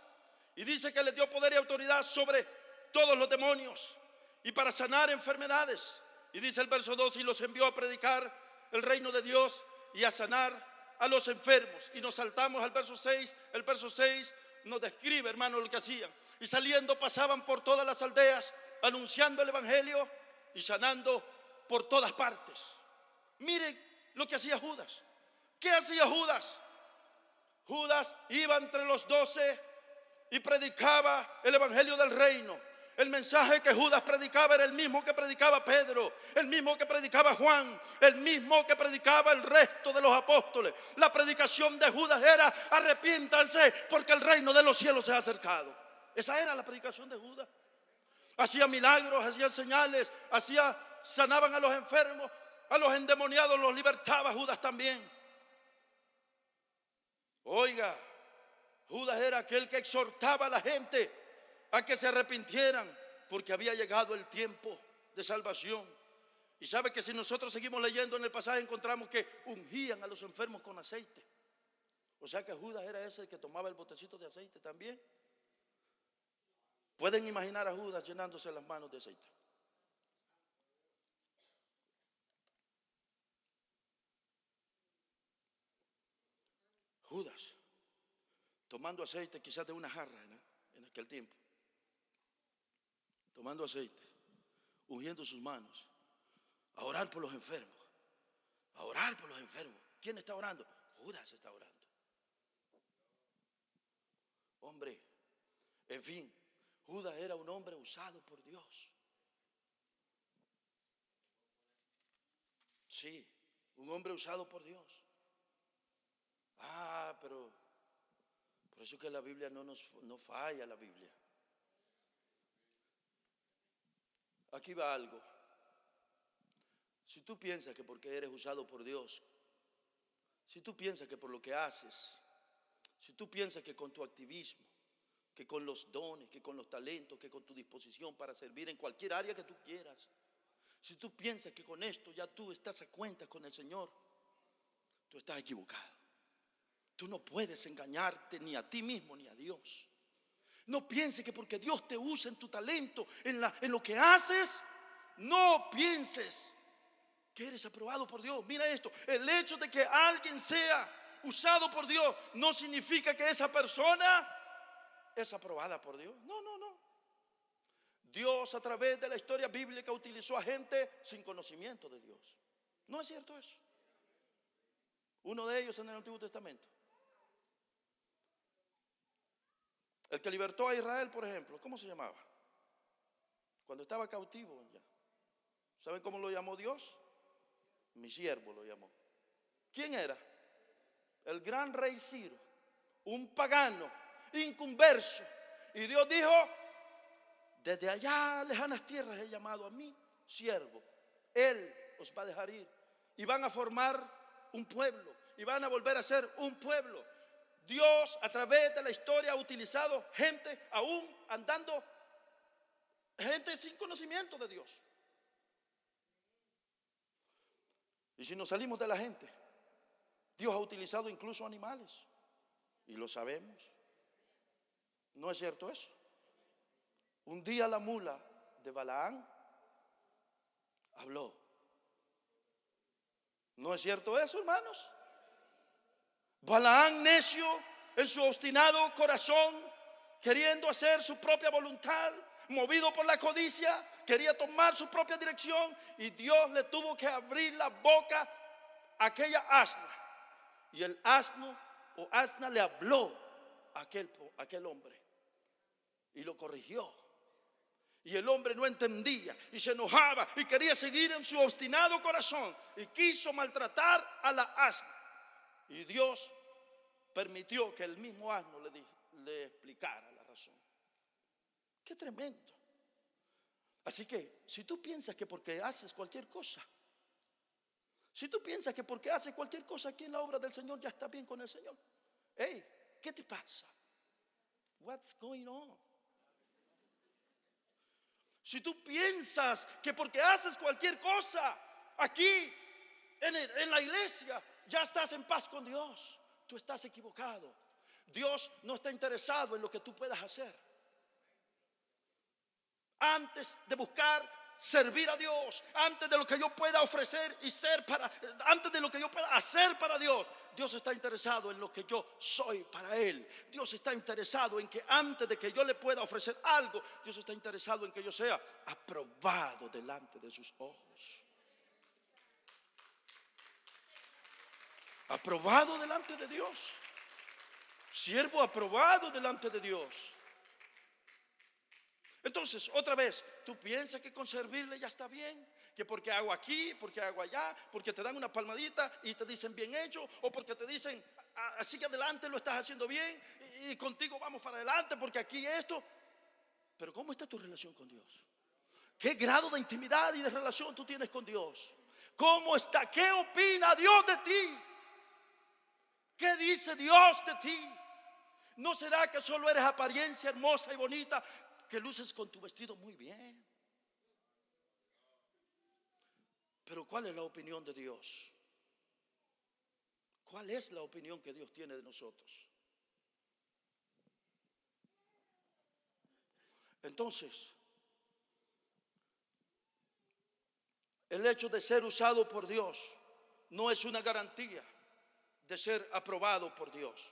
y dice que les dio poder y autoridad sobre todos los demonios y para sanar enfermedades. Y dice el verso 2: y los envió a predicar el reino de Dios y a sanar a los enfermos. Y nos saltamos al verso 6. El verso 6 nos describe, hermano, lo que hacían. Y saliendo pasaban por todas las aldeas, anunciando el evangelio y sanando por todas partes. Miren lo que hacía Judas. ¿Qué hacía Judas? Judas iba entre los 12 y predicaba el evangelio del reino. El mensaje que Judas predicaba era el mismo que predicaba Pedro, el mismo que predicaba Juan, el mismo que predicaba el resto de los apóstoles. La predicación de Judas era: arrepiéntanse porque el reino de los cielos se ha acercado. Esa era la predicación de Judas. Hacía milagros, hacía señales, sanaban a los enfermos, a los endemoniados los libertaba Judas también. Oiga, Judas era aquel que exhortaba a la gente a que se arrepintieran, porque había llegado el tiempo de salvación. Y sabe que si nosotros seguimos leyendo en el pasaje, encontramos que ungían a los enfermos con aceite. O sea que Judas era ese que tomaba el botecito de aceite también. ¿Pueden imaginar a Judas llenándose las manos de aceite? Judas tomando aceite, quizás de una jarra en aquel tiempo, tomando aceite, ungiendo sus manos, a orar por los enfermos, a orar por los enfermos. ¿Quién está orando? Judas está orando. Hombre, en fin, Judas era un hombre usado por Dios. Sí, un hombre usado por Dios. Pero por eso que la Biblia no falla, la Biblia. Aquí va algo. Si tú piensas que porque eres usado por Dios, si tú piensas que por lo que haces, si tú piensas que con tu activismo, que con los dones, que con los talentos, que con tu disposición para servir en cualquier área que tú quieras, si tú piensas que con esto ya tú estás a cuentas con el Señor, tú estás equivocado. Tú no puedes engañarte ni a ti mismo ni a Dios. No pienses que porque Dios te usa en tu talento, en lo que haces, no pienses que eres aprobado por Dios. Mira esto: el hecho de que alguien sea usado por Dios no significa que esa persona es aprobada por Dios. No. Dios, a través de la historia bíblica, utilizó a gente sin conocimiento de Dios. ¿No es cierto eso? Uno de ellos en el Antiguo Testamento, el que libertó a Israel, por ejemplo, ¿cómo se llamaba? Cuando estaba cautivo ya. ¿Saben cómo lo llamó Dios? Mi siervo lo llamó. ¿Quién era? El gran rey Ciro, un pagano, inconverso. Y Dios dijo: desde allá lejanas tierras he llamado a mi siervo. Él os va a dejar ir y van a formar un pueblo y van a volver a ser un pueblo. Dios, a través de la historia, ha utilizado gente aún andando, gente sin conocimiento de Dios. Y si nos salimos de la gente, Dios ha utilizado incluso animales. Y lo sabemos. ¿No es cierto eso? Un día la mula de Balaán habló. ¿No es cierto eso, hermanos? Balaán, necio, en su obstinado corazón, queriendo hacer su propia voluntad, movido por la codicia, quería tomar su propia dirección, y Dios le tuvo que abrir la boca a aquella asna. Y el asno o asna le habló a aquel hombre y lo corrigió. Y el hombre no entendía y se enojaba y quería seguir en su obstinado corazón y quiso maltratar a la asna. Y Dios permitió que el mismo asno le explicara la razón. Qué tremendo. Así que si tú piensas que porque haces cualquier cosa, si tú piensas que porque haces cualquier cosa aquí en la obra del Señor ya está bien con el Señor, hey, ¿qué te pasa? What's going on? Si tú piensas que porque haces cualquier cosa aquí en la iglesia ya estás en paz con Dios, tú estás equivocado. Dios no está interesado en lo que tú puedas hacer. Antes de buscar servir a Dios, antes de lo que yo pueda ofrecer y antes de lo que yo pueda hacer para Dios, Dios está interesado en lo que yo soy para Él. Dios está interesado en que antes de que yo le pueda ofrecer algo, Dios está interesado en que yo sea aprobado delante de sus ojos. Aprobado delante de Dios. Siervo aprobado delante de Dios. Entonces, otra vez, tú piensas que con servirle ya está bien, que porque hago aquí, porque hago allá, porque te dan una palmadita y te dicen bien hecho, o porque te dicen así que adelante lo estás haciendo bien y contigo vamos para adelante porque aquí esto. Pero ¿cómo está tu relación con Dios? ¿Qué grado de intimidad y de relación tú tienes con Dios? ¿Cómo está? ¿Qué opina Dios de ti? ¿Qué dice Dios de ti? ¿No será que solo eres apariencia hermosa y bonita, que luces con tu vestido muy bien? Pero ¿cuál es la opinión de Dios? ¿Cuál es la opinión que Dios tiene de nosotros? Entonces, el hecho de ser usado por Dios no es una garantía de ser aprobado por Dios.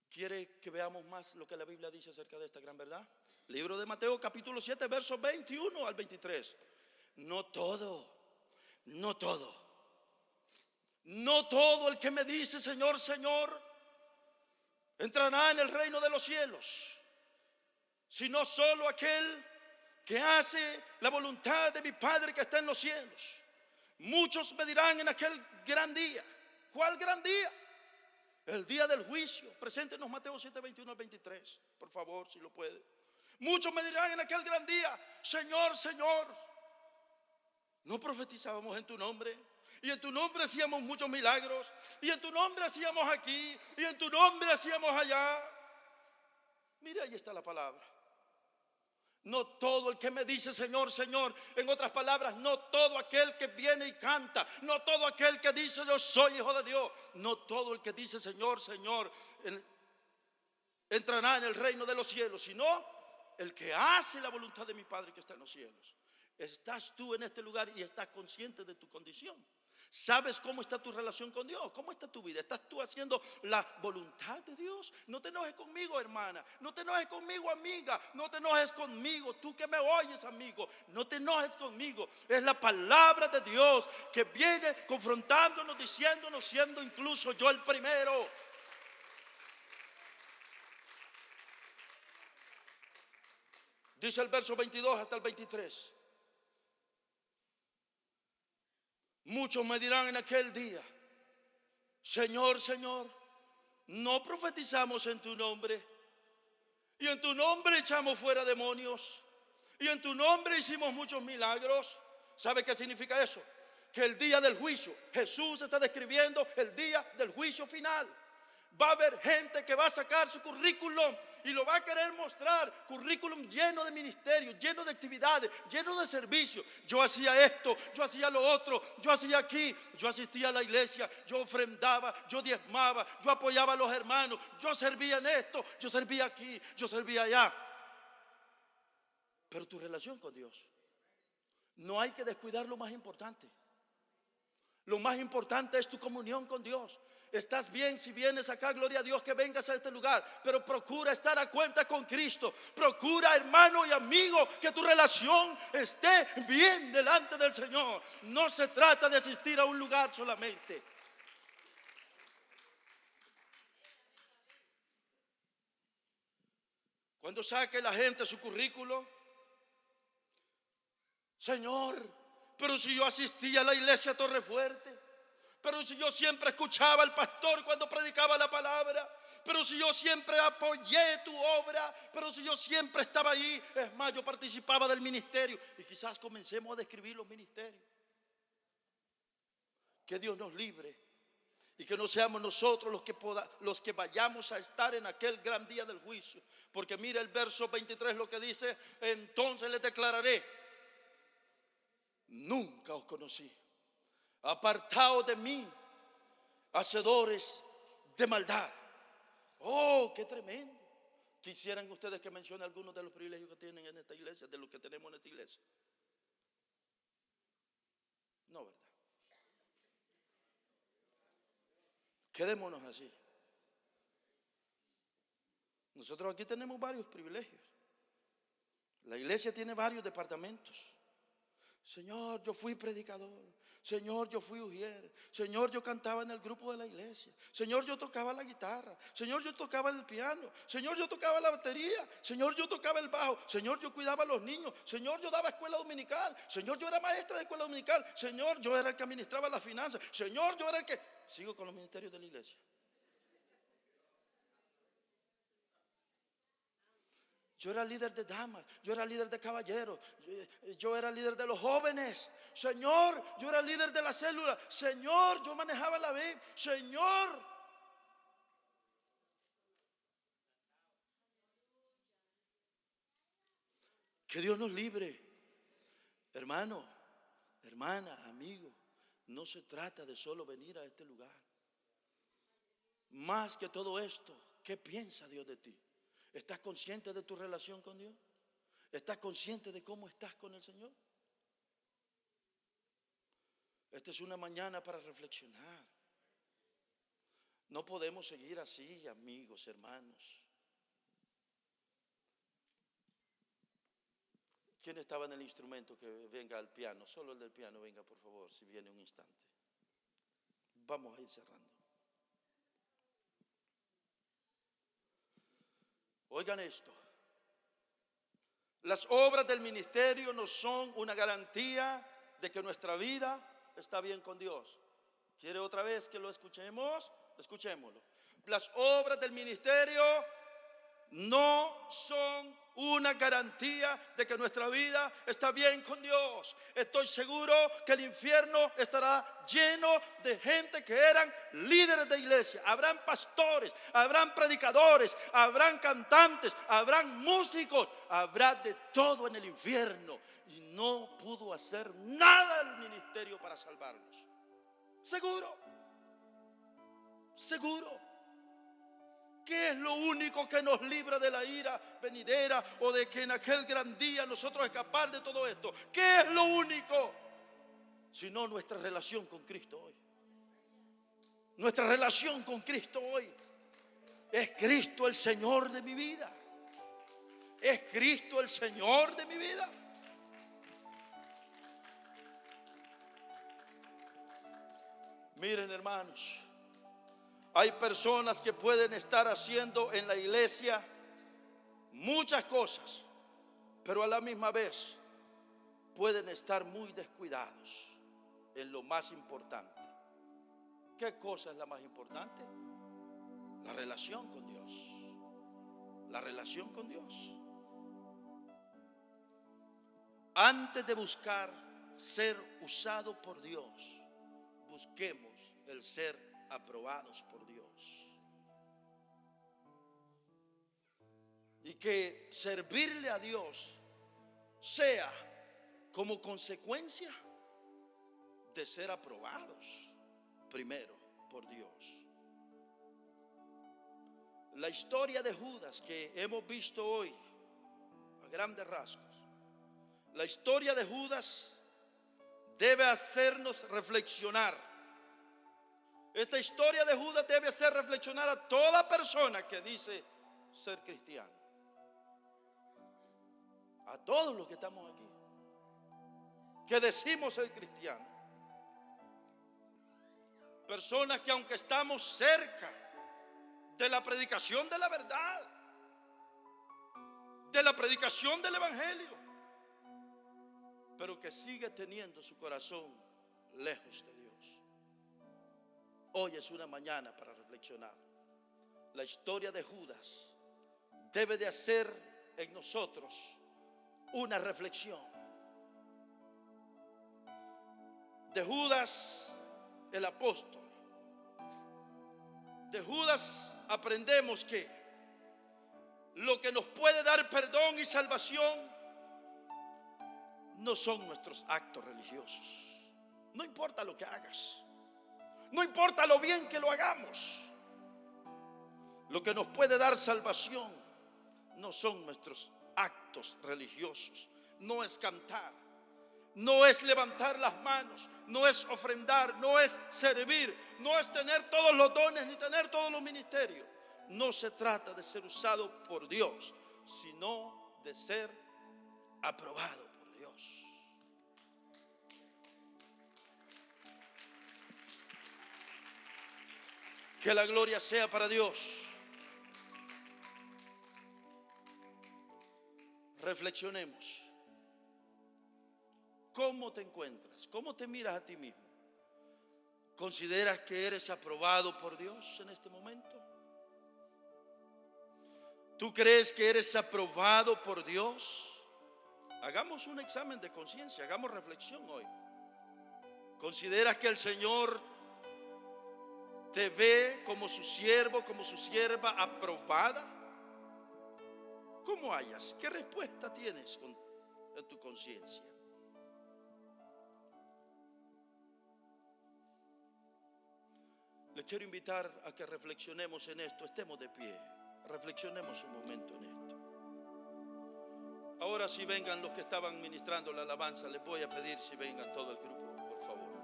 ¿Quiere que veamos más lo que la Biblia dice acerca de esta gran verdad? Libro de Mateo capítulo 7 versos 21 al 23. No todo el que me dice Señor, Señor, entrará en el reino de los cielos, sino solo aquel que hace la voluntad de mi Padre que está en los cielos. Muchos me dirán en aquel gran día. ¿Cuál gran día? El día del juicio. Preséntenos Mateo 7, 21 al 23, por favor, si lo puede. Muchos me dirán en aquel gran día: Señor, Señor, ¿no profetizábamos en tu nombre? Y en tu nombre hacíamos muchos milagros. Y en tu nombre hacíamos aquí. Y en tu nombre hacíamos allá. Mira, ahí está la palabra. No todo el que me dice Señor, Señor, en otras palabras, no todo aquel que viene y canta, no todo aquel que dice yo soy hijo de Dios, no todo el que dice Señor, Señor, entrará en el reino de los cielos, sino el que hace la voluntad de mi Padre que está en los cielos. Estás tú en este lugar y estás consciente de tu condición. ¿Sabes cómo está tu relación con Dios? ¿Cómo está tu vida? ¿Estás tú haciendo la voluntad de Dios? No te enojes conmigo, hermana. No te enojes conmigo, amiga. No te enojes conmigo, tú que me oyes, amigo. No te enojes conmigo. Es la palabra de Dios que viene confrontándonos, diciéndonos, siendo incluso yo el primero. Dice el verso 22 hasta el 23. Muchos me dirán en aquel día: Señor, Señor, ¿no profetizamos en tu nombre? Y en tu nombre echamos fuera demonios. Y en tu nombre hicimos muchos milagros. ¿Sabe qué significa eso? Que el día del juicio, Jesús está describiendo el día del juicio final. Va a haber gente que va a sacar su currículum y lo va a querer mostrar. Currículum lleno de ministerios, lleno de actividades, lleno de servicios. Yo hacía esto, yo hacía lo otro, yo hacía aquí, yo asistía a la iglesia, yo ofrendaba, yo diezmaba, yo apoyaba a los hermanos, yo servía en esto, yo servía aquí, yo servía allá. Pero tu relación con Dios, no hay que descuidar lo más importante. Lo más importante es tu comunión con Dios. Estás bien si vienes acá, gloria a Dios, que vengas a este lugar, pero procura estar a cuenta con Cristo. Procura, hermano y amigo, que tu relación esté bien delante del Señor. No se trata de asistir a un lugar solamente. Cuando saque la gente su currículo, Señor, pero si yo asistía a la iglesia Torrefuerte, pero si yo siempre escuchaba al pastor cuando predicaba la palabra, pero si yo siempre apoyé tu obra, pero si yo siempre estaba ahí, es más, yo participaba del ministerio. Y quizás comencemos a describir los ministerios. Que Dios nos libre y que no seamos nosotros los que vayamos a estar en aquel gran día del juicio. Porque mira el verso 23 lo que dice: entonces les declararé, nunca os conocí. Apartaos de mí, hacedores de maldad. Oh, qué tremendo. Quisieran ustedes que mencione algunos de los privilegios que tienen en esta iglesia, de los que tenemos en esta iglesia. No, ¿verdad? Quedémonos así. Nosotros aquí tenemos varios privilegios. La iglesia tiene varios departamentos. Señor, yo fui predicador. Señor, yo fui ujier. Señor, yo cantaba en el grupo de la iglesia. Señor, yo tocaba la guitarra. Señor, yo tocaba el piano. Señor, yo tocaba la batería. Señor, yo tocaba el bajo. Señor, yo cuidaba a los niños. Señor, yo daba escuela dominical. Señor, yo era maestra de escuela dominical. Señor, yo era el que administraba las finanzas. Señor, yo era el que... Sigo con los ministerios de la iglesia. Yo era líder de damas, yo era líder de caballeros, yo era líder de los jóvenes. Señor, yo era líder de la célula. Señor, yo manejaba la vida. Señor. Que Dios nos libre. Hermano, hermana, amigo, no se trata de solo venir a este lugar. Más que todo esto, ¿qué piensa Dios de ti? ¿Estás consciente de tu relación con Dios? ¿Estás consciente de cómo estás con el Señor? Esta es una mañana para reflexionar. No podemos seguir así, amigos, hermanos. ¿Quién estaba en el instrumento que venga al piano? Solo el del piano, venga por favor, si viene un instante. Vamos a ir cerrando. Oigan esto. Las obras del ministerio no son una garantía de que nuestra vida está bien con Dios. ¿Quiere otra vez que lo escuchemos? Escuchémoslo. Las obras del ministerio no son una garantía de que nuestra vida está bien con Dios. Estoy seguro que el infierno estará lleno de gente que eran líderes de iglesia. Habrán pastores, habrán predicadores, habrán cantantes, habrán músicos, habrá de todo en el infierno. Y no pudo hacer nada el ministerio para salvarlos. Seguro, seguro. ¿Qué es lo único que nos libra de la ira venidera o de que en aquel gran día nosotros escapar de todo esto? ¿Qué es lo único? Sino nuestra relación con Cristo hoy. Nuestra relación con Cristo hoy. Es Cristo el Señor de mi vida. Es Cristo el Señor de mi vida. Miren, hermanos. Hay personas que pueden estar haciendo en la iglesia muchas cosas, pero a la misma vez pueden estar muy descuidados en lo más importante. ¿Qué cosa es la más importante? La relación con Dios. La relación con Dios. Antes de buscar ser usado por Dios, busquemos el ser aprobados por Dios. y que servirle a Dios sea como consecuencia de ser aprobados primero por Dios. La historia de Judas que hemos visto hoy a grandes rasgos, la historia de Judas debe hacernos reflexionar. Esta historia de Judas debe hacer reflexionar a toda persona que dice ser cristiano, a todos los que estamos aquí, que decimos ser cristianos. Personas que aunque estamos cerca de la predicación de la verdad, de la predicación del evangelio, pero que sigue teniendo su corazón lejos de Dios. Hoy es una mañana para reflexionar. La historia de Judas debe de hacer en nosotros una reflexión. De Judas el apóstol, de Judas aprendemos que lo que nos puede dar perdón y salvación no son nuestros actos religiosos. No importa lo que hagas, no importa lo bien que lo hagamos, lo que nos puede dar salvación no son nuestros actos religiosos. No es cantar, no es levantar las manos, no es ofrendar, no es servir, no es tener todos los dones ni tener todos los ministerios. No se trata de ser usado por Dios, sino de ser aprobado por Dios. Que la gloria sea para Dios. Reflexionemos. ¿Cómo te encuentras? ¿Cómo te miras a ti mismo? ¿Consideras que eres aprobado por Dios en este momento? ¿Tú crees que eres aprobado por Dios? Hagamos un examen de conciencia, hagamos reflexión hoy. ¿Consideras que el Señor te ve como su siervo, como su sierva aprobada? ¿Cómo hallas? ¿Qué respuesta tienes en tu conciencia? Les quiero invitar a que reflexionemos en esto, estemos de pie, reflexionemos un momento en esto. Ahora si vengan los que estaban ministrando la alabanza, les voy a pedir si vengan todo el grupo, por favor.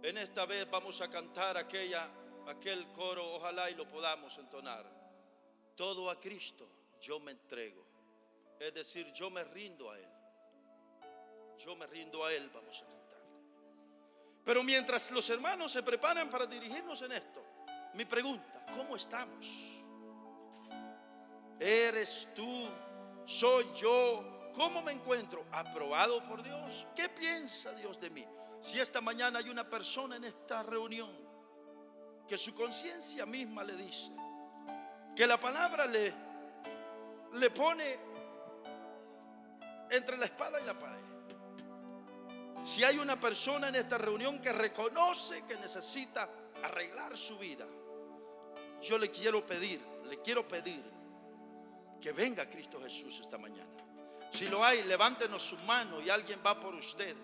En esta vez vamos a cantar aquel coro, ojalá y lo podamos entonar. Todo a Cristo yo me entrego, es decir, yo me rindo a Él. Yo me rindo a Él, vamos a cantar. Pero mientras los hermanos se preparan para dirigirnos en esto, mi pregunta, ¿cómo estamos? ¿Eres tú? ¿Soy yo? ¿Cómo me encuentro? ¿Aprobado por Dios? ¿Qué piensa Dios de mí? Si esta mañana hay una persona en esta reunión que su conciencia misma le dice, que la palabra le pone entre la espada y la pared. Si hay una persona en esta reunión que reconoce que necesita arreglar su vida, yo le quiero pedir que venga Cristo Jesús esta mañana. Si lo hay, levántenos su mano y alguien va por usted.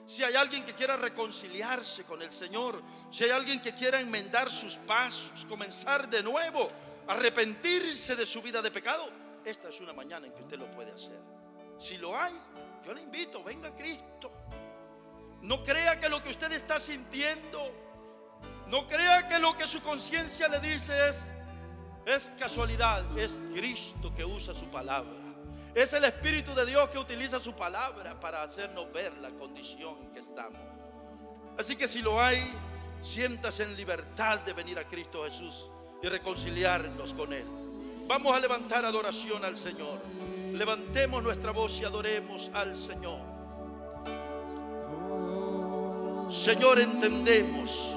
Si hay alguien que quiera reconciliarse con el Señor, si hay alguien que quiera enmendar sus pasos, comenzar de nuevo, arrepentirse de su vida de pecado, esta es una mañana en que usted lo puede hacer. Si lo hay, yo le invito, venga Cristo. No crea que lo que usted está sintiendo, no crea que lo que su conciencia le dice es casualidad. Es Cristo que usa su palabra. Es el Espíritu de Dios que utiliza su palabra para hacernos ver la condición en que estamos. Así que si lo hay, siéntase en libertad de venir a Cristo Jesús y reconciliarnos con Él. Vamos a levantar adoración al Señor. Levantemos nuestra voz y adoremos al Señor. Señor, entendemos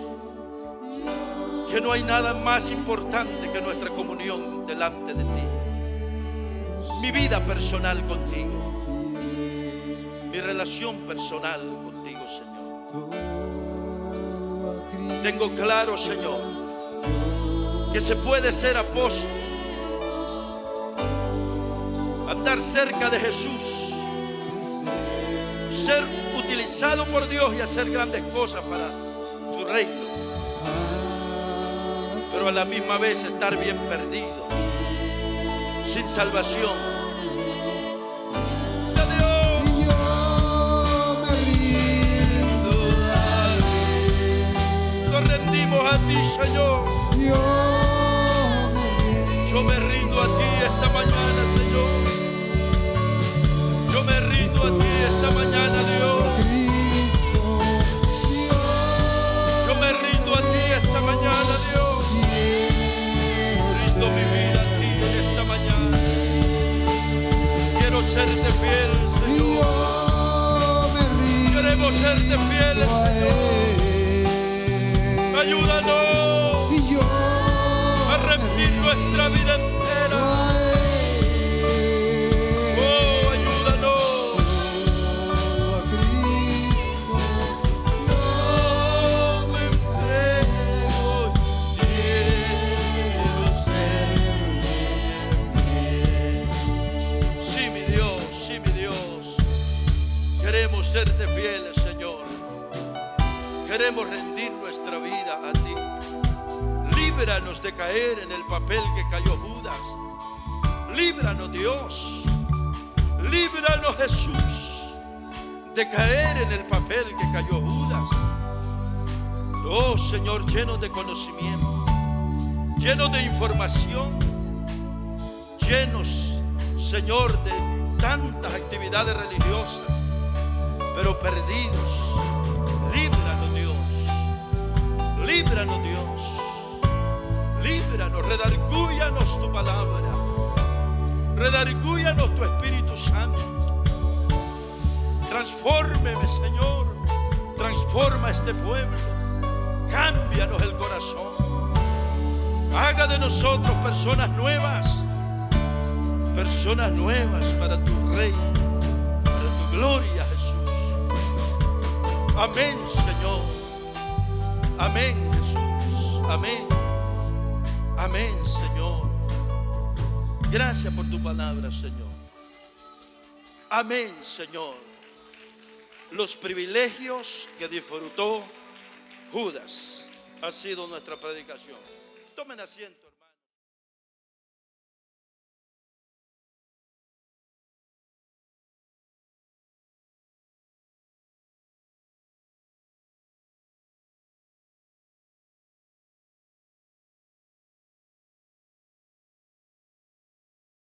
que no hay nada más importante que nuestra comunión delante de ti. Mi vida personal contigo, mi relación personal contigo, Señor. Tengo claro, Señor, que se puede ser apóstol, andar cerca de Jesús, ser utilizado por Dios y hacer grandes cosas para su reino, pero a la misma vez estar bien perdido, sin salvación. A ti, Señor, yo me rindo a ti esta mañana, Señor. Yo me rindo a ti esta mañana, Dios. Yo me rindo a ti esta mañana, Dios. Rindo mi vida a ti esta mañana. Quiero serte fiel, Señor. Queremos serte fieles, Señor. Ayúdanos a rendir nuestra vida entera. Oh, ayúdanos. No me entrego, quiero ser fiel. Sí, mi Dios, sí, mi Dios. Queremos serte fieles, Señor. Queremos rendir nuestra vida a ti. Líbranos de caer en el papel que cayó Judas. Líbranos, Dios. Líbranos, Jesús, de caer en el papel que cayó Judas. Oh, Señor, llenos de conocimiento, llenos de información, llenos, Señor, de tantas actividades religiosas, pero perdidos. Líbranos, Dios. Líbranos, Dios. Líbranos, redargúyanos tu palabra. Redargúyanos tu Espíritu Santo. Transfórmeme, Señor. Transforma este pueblo. Cámbianos el corazón. Haga de nosotros personas nuevas. Personas nuevas para tu reino, para tu gloria, Jesús. Amén, Señor. Amén, Jesús. Amén. Amén, Señor. Gracias por tu palabra, Señor. Amén, Señor. Los privilegios que disfrutó Judas ha sido nuestra predicación. Tomen asiento.